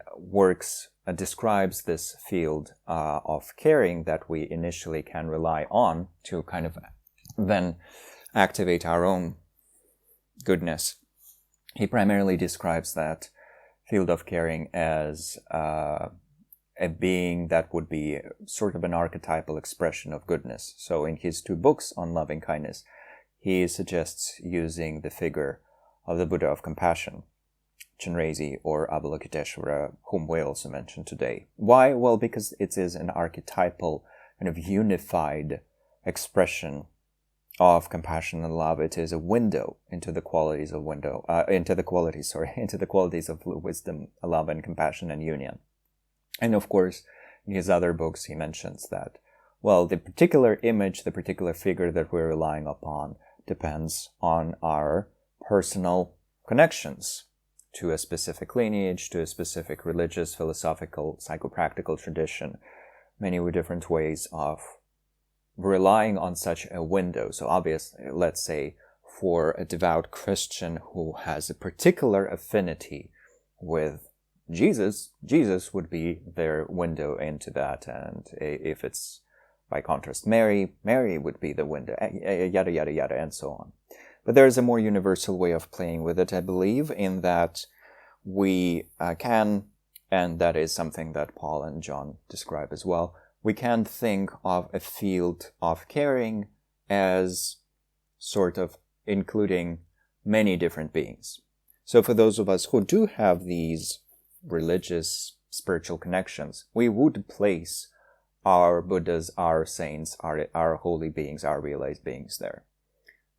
describes this field of caring that we initially can rely on to kind of then activate our own goodness. He primarily describes that field of caring as a being that would be sort of an archetypal expression of goodness. So in his 2 books on loving kindness, he suggests using the figure of the Buddha of Compassion, Chenrezig or Avalokiteshvara, whom we also mentioned today. Why? Well, because it is an archetypal kind of unified expression of compassion and love. It is a window into the qualities of wisdom, love, and compassion and union. And of course, in his other books, he mentions that, well, the particular image, the particular figure that we're relying upon depends on our personal connections to a specific lineage, to a specific religious, philosophical, psychopractical tradition, many different ways of relying on such a window. So obviously, let's say for a devout Christian who has a particular affinity with Jesus would be their window into that. And if it's, by contrast, Mary would be the window, yada, yada, yada, and so on. But there is a more universal way of playing with it, I believe, in that we can, and that is something that Paul and John describe as well, we can think of a field of caring as sort of including many different beings. So for those of us who do have these religious, spiritual connections, we would place our Buddhas, our saints, our holy beings, our realized beings there.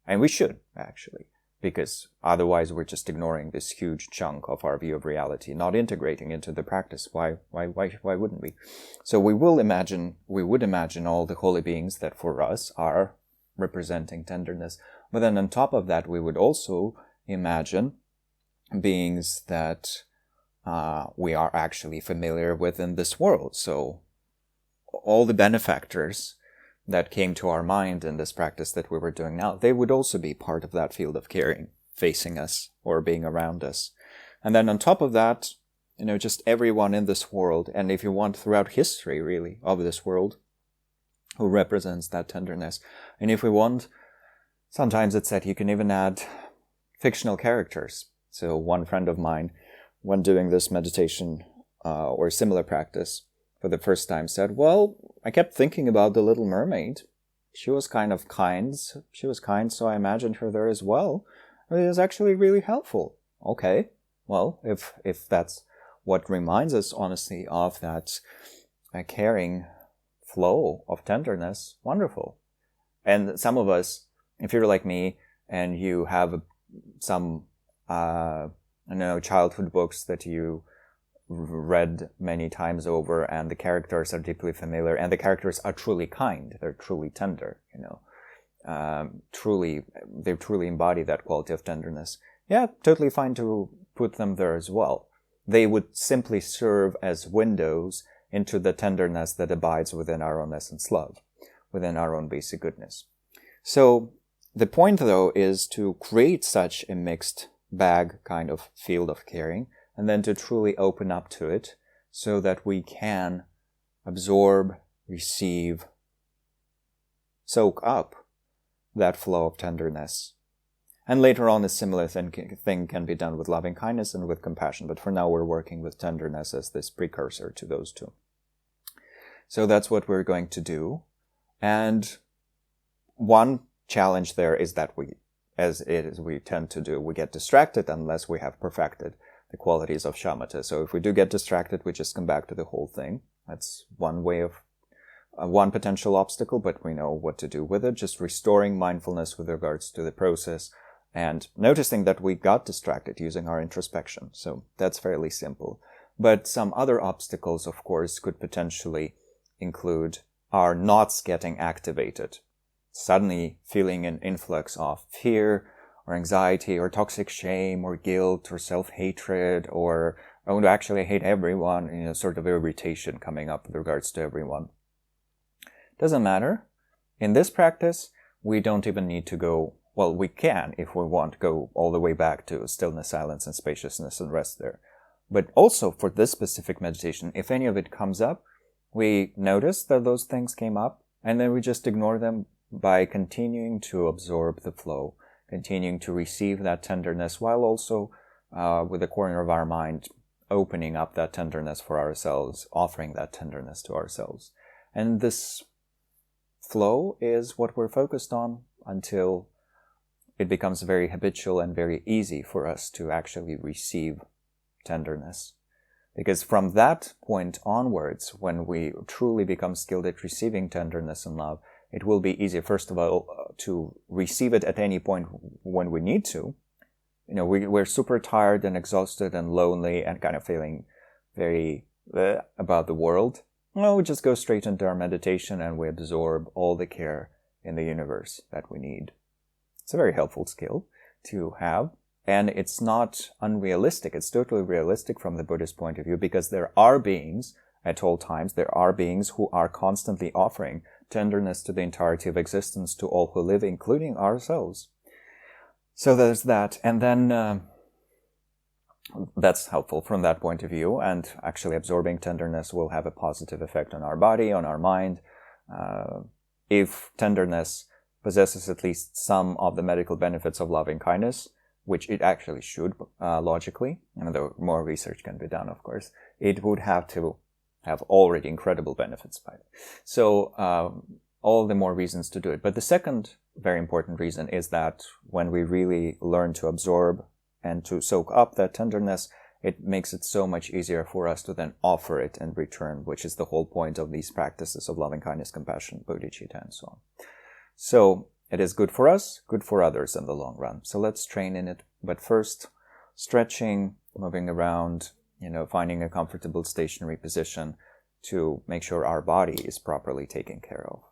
And we should, actually, because otherwise we're just ignoring this huge chunk of our view of reality, not integrating into the practice. Why wouldn't we? So we would imagine all the holy beings that for us are representing tenderness. But then on top of that, we would also imagine beings that we are actually familiar with in this world. So all the benefactors that came to our mind in this practice that we were doing now, they would also be part of that field of caring, facing us or being around us. And then on top of that, just everyone in this world, and if you want, throughout history, really, of this world, who represents that tenderness. And if we want, sometimes it's said you can even add fictional characters. So one friend of mine, when doing this meditation or similar practice for the first time, said, well, I kept thinking about the Little Mermaid. She was kind of kind. She was kind, so I imagined her there as well. It was actually really helpful. Okay, well, if that's what reminds us, honestly, of that caring flow of tenderness, wonderful. And some of us, if you're like me and you have some, childhood books that you read many times over, and the characters are deeply familiar, and the characters are truly kind, they're truly tender, they truly embody that quality of tenderness. Yeah, totally fine to put them there as well. They would simply serve as windows into the tenderness that abides within our own essence love, within our own basic goodness. So the point, though, is to create such a mixed bag kind of field of caring, and then to truly open up to it so that we can absorb, receive, soak up that flow of tenderness. And later on, a similar thing can be done with loving kindness and with compassion. But for now, we're working with tenderness as this precursor to those two. So that's what we're going to do. And one challenge there is that we tend to do, we get distracted unless we have perfected the qualities of shamatha. So if we do get distracted, we just come back to the whole thing. That's one way of, one potential obstacle, but we know what to do with it. Just restoring mindfulness with regards to the process and noticing that we got distracted using our introspection. So that's fairly simple. But some other obstacles, of course, could potentially include our knots getting activated. Suddenly feeling an influx of fear, or anxiety, or toxic shame, or guilt, or self-hatred, or I want to actually hate everyone, sort of irritation coming up with regards to everyone. Doesn't matter. In this practice, we don't even need to go, well, we can, if we want, go all the way back to stillness, silence, and spaciousness and rest there. But also for this specific meditation, if any of it comes up, we notice that those things came up, and then we just ignore them by continuing to absorb the flow, continuing to receive that tenderness, while also, with the corner of our mind, opening up that tenderness for ourselves, offering that tenderness to ourselves. And this flow is what we're focused on until it becomes very habitual and very easy for us to actually receive tenderness. Because from that point onwards, when we truly become skilled at receiving tenderness and love, it will be easy, first of all, to receive it at any point when we need to. We're super tired and exhausted and lonely and kind of feeling very about the world. Well, we just go straight into our meditation and we absorb all the care in the universe that we need. It's a very helpful skill to have. And it's not unrealistic. It's totally realistic from the Buddhist point of view, because there are beings at all times, there are beings who are constantly offering tenderness to the entirety of existence, to all who live, including ourselves. So there's that. And then that's helpful from that point of view. And actually absorbing tenderness will have a positive effect on our body, on our mind. If tenderness possesses at least some of the medical benefits of loving kindness, which it actually should, logically, though more research can be done, of course, it would have to have already incredible benefits by it. So all the more reasons to do it. But the second very important reason is that when we really learn to absorb and to soak up that tenderness, it makes it so much easier for us to then offer it in return, which is the whole point of these practices of loving kindness, compassion, bodhicitta, and so on. So it is good for us, good for others in the long run. So let's train in it. But first, stretching, moving around, finding a comfortable stationary position to make sure our body is properly taken care of.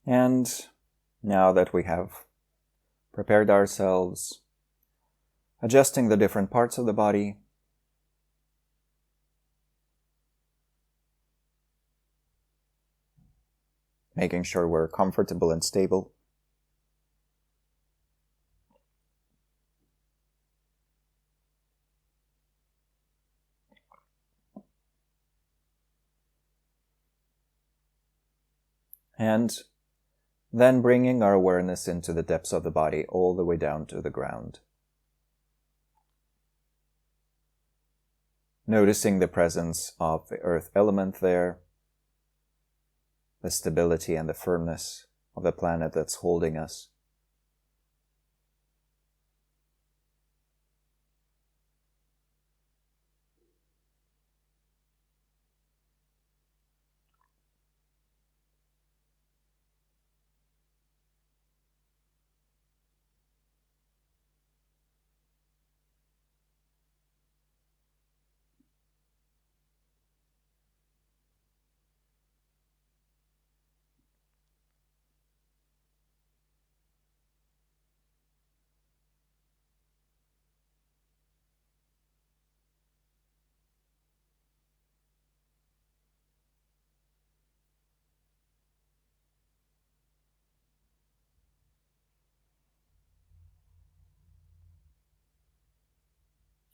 And now that we have prepared ourselves, adjusting the different parts of the body, making sure we're comfortable and stable. And then bringing our awareness into the depths of the body, all the way down to the ground. Noticing the presence of the earth element there, the stability and the firmness of the planet that's holding us.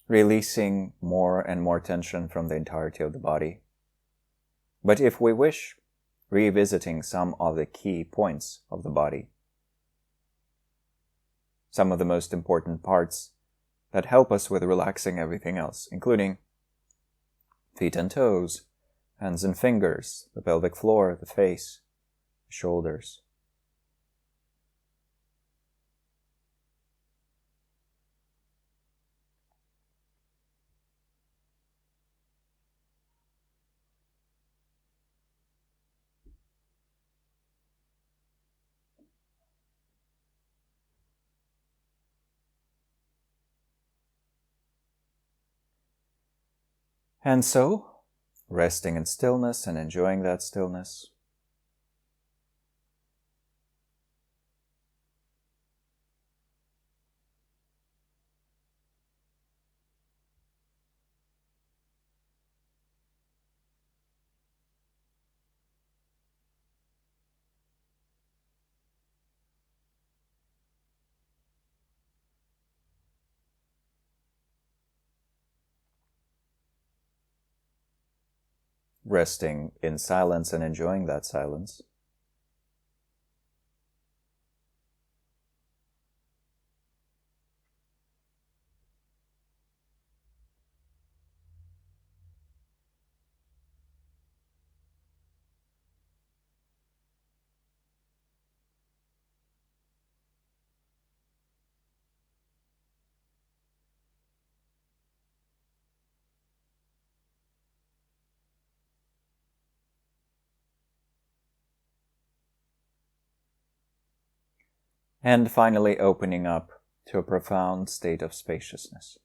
Releasing more and more tension from the entirety of the body. But if we wish, revisiting some of the key points of the body. Some of the most important parts that help us with relaxing everything else, including feet and toes, hands and fingers, the pelvic floor, the face, the shoulders. And so, resting in stillness and enjoying that stillness. Resting in silence and enjoying that silence. And finally opening up to a profound state of spaciousness.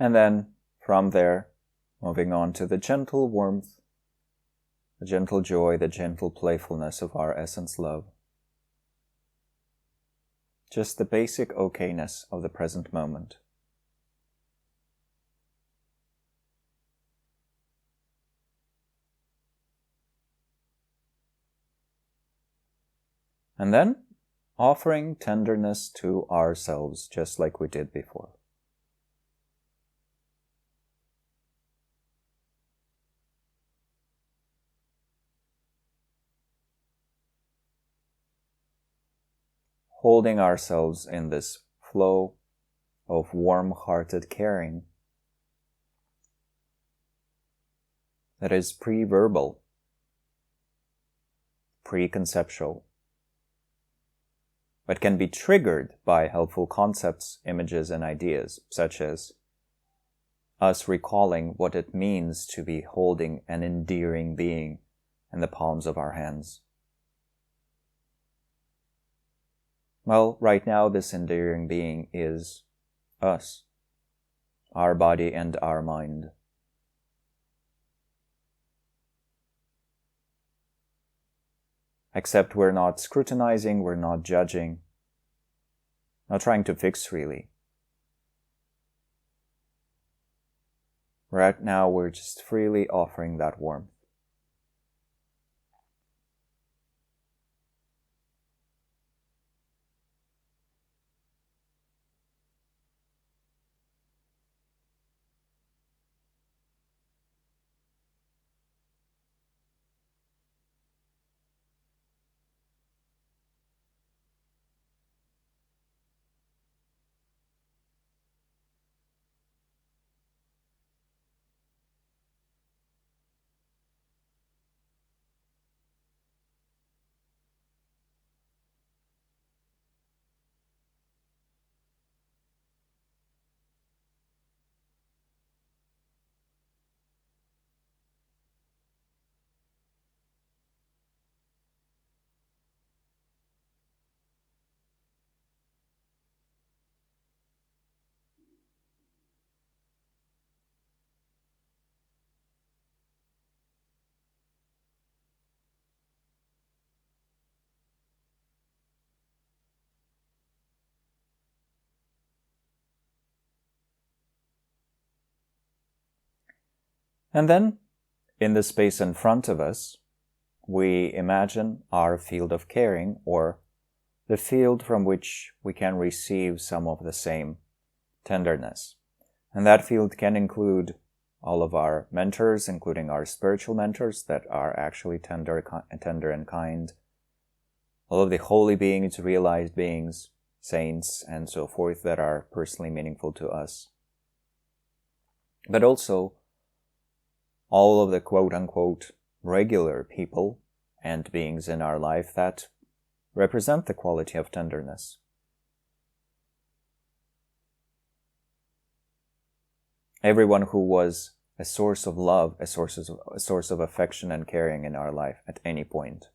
And then, from there, moving on to the gentle warmth, the gentle joy, the gentle playfulness of our essence love. Just the basic okayness of the present moment. And then, offering tenderness to ourselves, just like we did before. Holding ourselves in this flow of warm-hearted caring that is pre-verbal, pre-conceptual, but can be triggered by helpful concepts, images, and ideas, such as us recalling what it means to be holding an endearing being in the palms of our hands. Well, right now this endearing being is us, our body and our mind. Except we're not scrutinizing, we're not judging, not trying to fix really. Right now we're just freely offering that warmth. And then, in the space in front of us, we imagine our field of caring, or the field from which we can receive some of the same tenderness. And that field can include all of our mentors, including our spiritual mentors that are actually tender and kind, all of the holy beings, realized beings, saints, and so forth that are personally meaningful to us. But also all of the quote-unquote regular people and beings in our life that represent the quality of tenderness. Everyone who was a source of love, a source of affection and caring in our life at any point.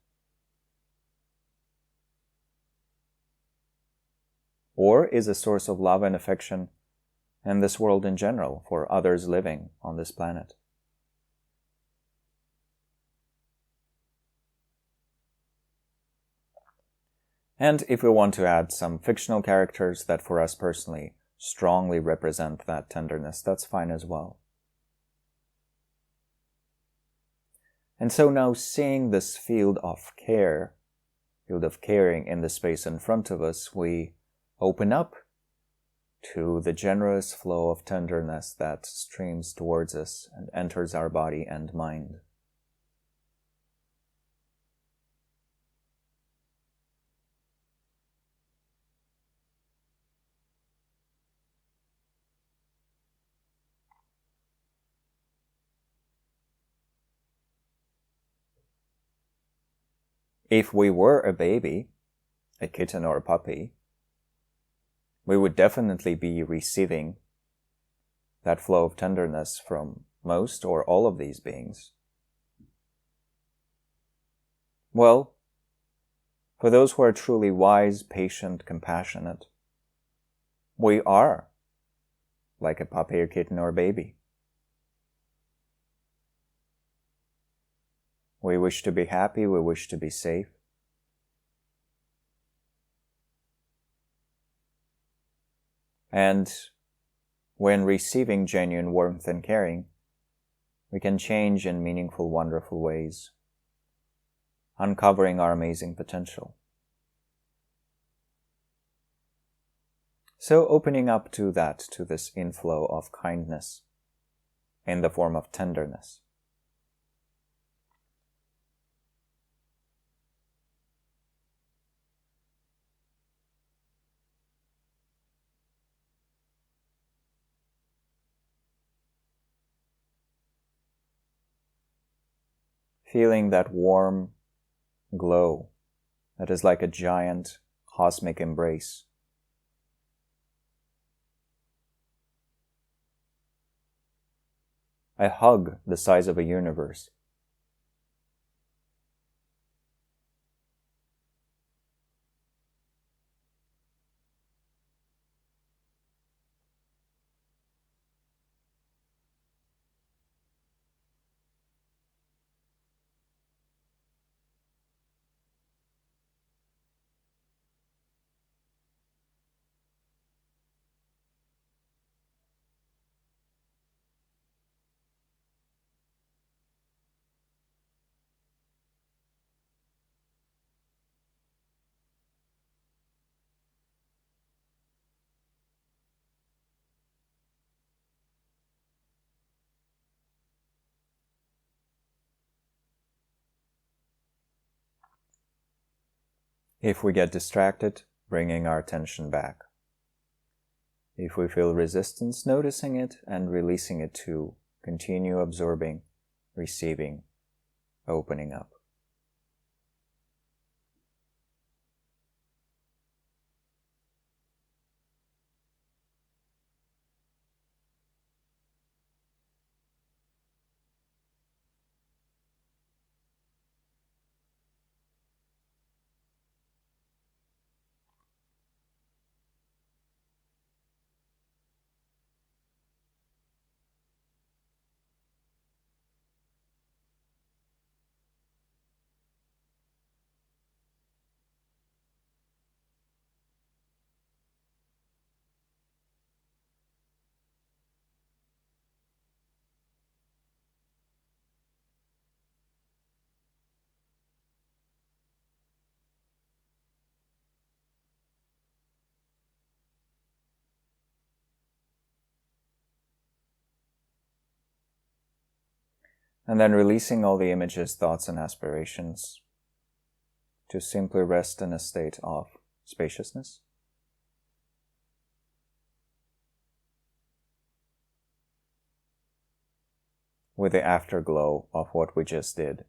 Or is a source of love and affection in this world in general for others living on this planet. And if we want to add some fictional characters that for us personally strongly represent that tenderness, that's fine as well. And so now seeing this field of care, field of caring in the space in front of us, we open up to the generous flow of tenderness that streams towards us and enters our body and mind. If we were a baby, a kitten or a puppy, we would definitely be receiving that flow of tenderness from most or all of these beings. Well, for those who are truly wise, patient, compassionate, we are like a puppy or kitten or baby. We wish to be happy, we wish to be safe. And when receiving genuine warmth and caring, we can change in meaningful, wonderful ways, uncovering our amazing potential. So opening up to that, to this inflow of kindness in the form of tenderness. Feeling that warm glow that is like a giant cosmic embrace. A hug the size of a universe. If we get distracted, bringing our attention back. If we feel resistance, noticing it and releasing it to continue absorbing, receiving, opening up. And then releasing all the images, thoughts, and aspirations to simply rest in a state of spaciousness. With the afterglow of what we just did.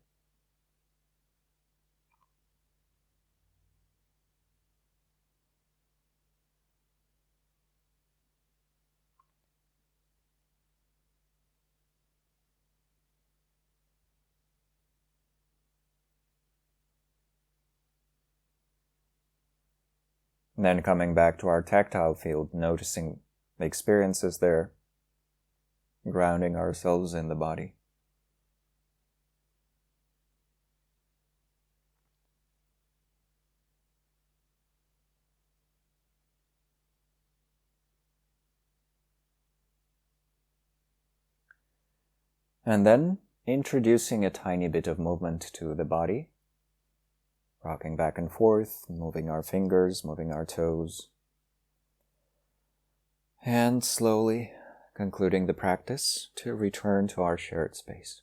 And then coming back to our tactile field, noticing the experiences there, grounding ourselves in the body. And then introducing a tiny bit of movement to the body, rocking back and forth, moving our fingers, moving our toes, and slowly concluding the practice to return to our shared space.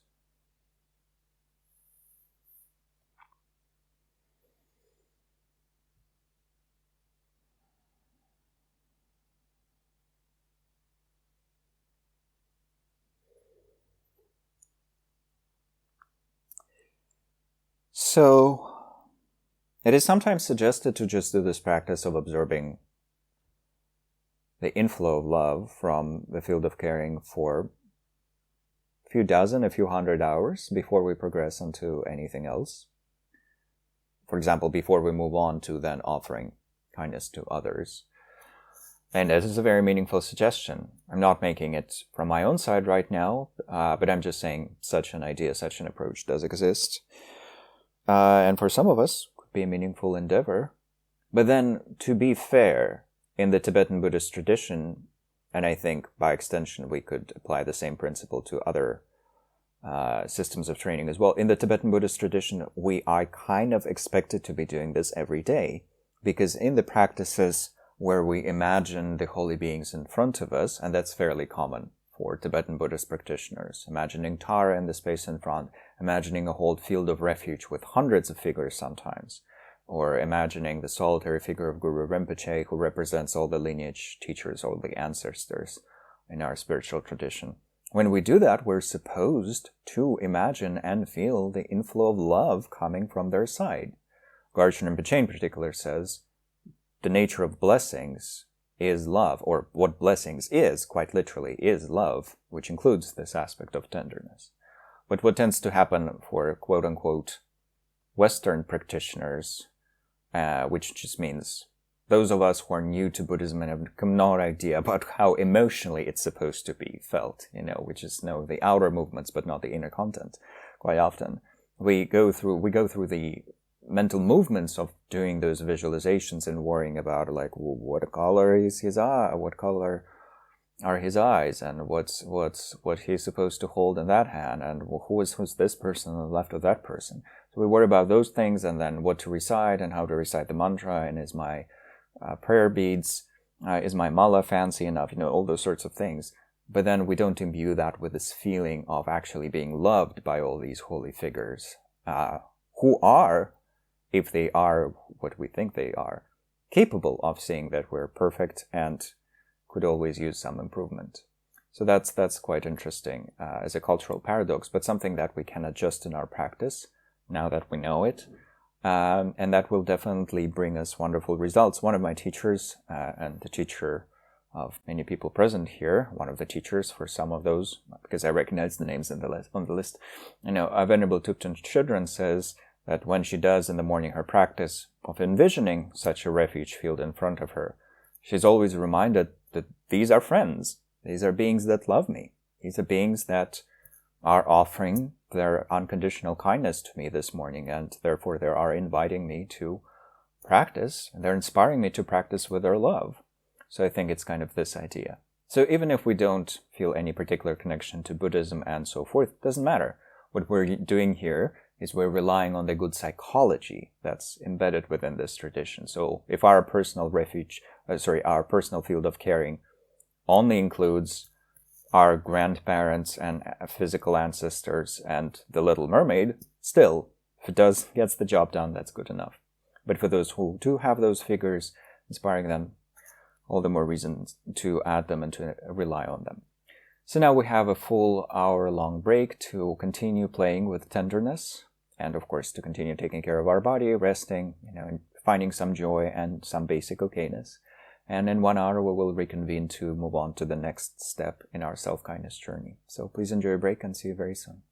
So, it is sometimes suggested to just do this practice of absorbing the inflow of love from the field of caring for a few dozen, a few hundred hours before we progress into anything else. For example, before we move on to then offering kindness to others. And this is a very meaningful suggestion. I'm not making it from my own side right now, but I'm just saying such an idea, such an approach does exist. And for some of us, it could be a meaningful endeavor. But then, to be fair, in the Tibetan Buddhist tradition, and I think by extension we could apply the same principle to other systems of training as well. In the Tibetan Buddhist tradition, we are kind of expected to be doing this every day, because in the practices where we imagine the holy beings in front of us, and that's fairly common for Tibetan Buddhist practitioners, imagining Tara in the space in front, imagining a whole field of refuge with hundreds of figures sometimes, or imagining the solitary figure of Guru Rinpoche, who represents all the lineage teachers, all the ancestors in our spiritual tradition. When we do that, we're supposed to imagine and feel the inflow of love coming from their side. Garshan Rinpoche in particular says, the nature of blessings is love, or what blessings is, quite literally, is love, which includes this aspect of tenderness. But what tends to happen for quote-unquote Western practitioners, which just means those of us who are new to Buddhism and have no idea about how emotionally it's supposed to be felt, we just know the outer movements but not the inner content. Quite often, we go through the mental movements of doing those visualizations and worrying about what color is his eye, what color are his eyes, and what he's supposed to hold in that hand, and who's this person on the left of that person. So we worry about those things, and then what to recite and how to recite the mantra, and is my prayer beads, is my mala fancy enough, all those sorts of things. But then we don't imbue that with this feeling of actually being loved by all these holy figures, who are, if they are what we think they are, capable of seeing that we're perfect and could always use some improvement. So that's quite interesting as a cultural paradox, but something that we can adjust in our practice now that we know it. And that will definitely bring us wonderful results. One of my teachers, and the teacher of many people present here, one of the teachers for some of those, because I recognize the names on the list, Venerable Thupten Chodron says that when she does in the morning her practice of envisioning such a refuge field in front of her, she's always reminded that these are friends. These are beings that love me. These are beings that are offering their unconditional kindness to me this morning, and therefore they are inviting me to practice, and they're inspiring me to practice with their love. So I think it's kind of this idea. So even if we don't feel any particular connection to Buddhism and so forth, it doesn't matter. What we're doing here is we're relying on the good psychology that's embedded within this tradition. So if our personal our personal field of caring only includes our grandparents and physical ancestors and the Little Mermaid, still, if it gets the job done, that's good enough. But for those who do have those figures, inspiring them, all the more reasons to add them and to rely on them. So now we have a full hour-long break to continue playing with tenderness, and of course to continue taking care of our body, resting, and finding some joy and some basic okayness. And in 1 hour, we will reconvene to move on to the next step in our self-kindness journey. So please enjoy a break and see you very soon.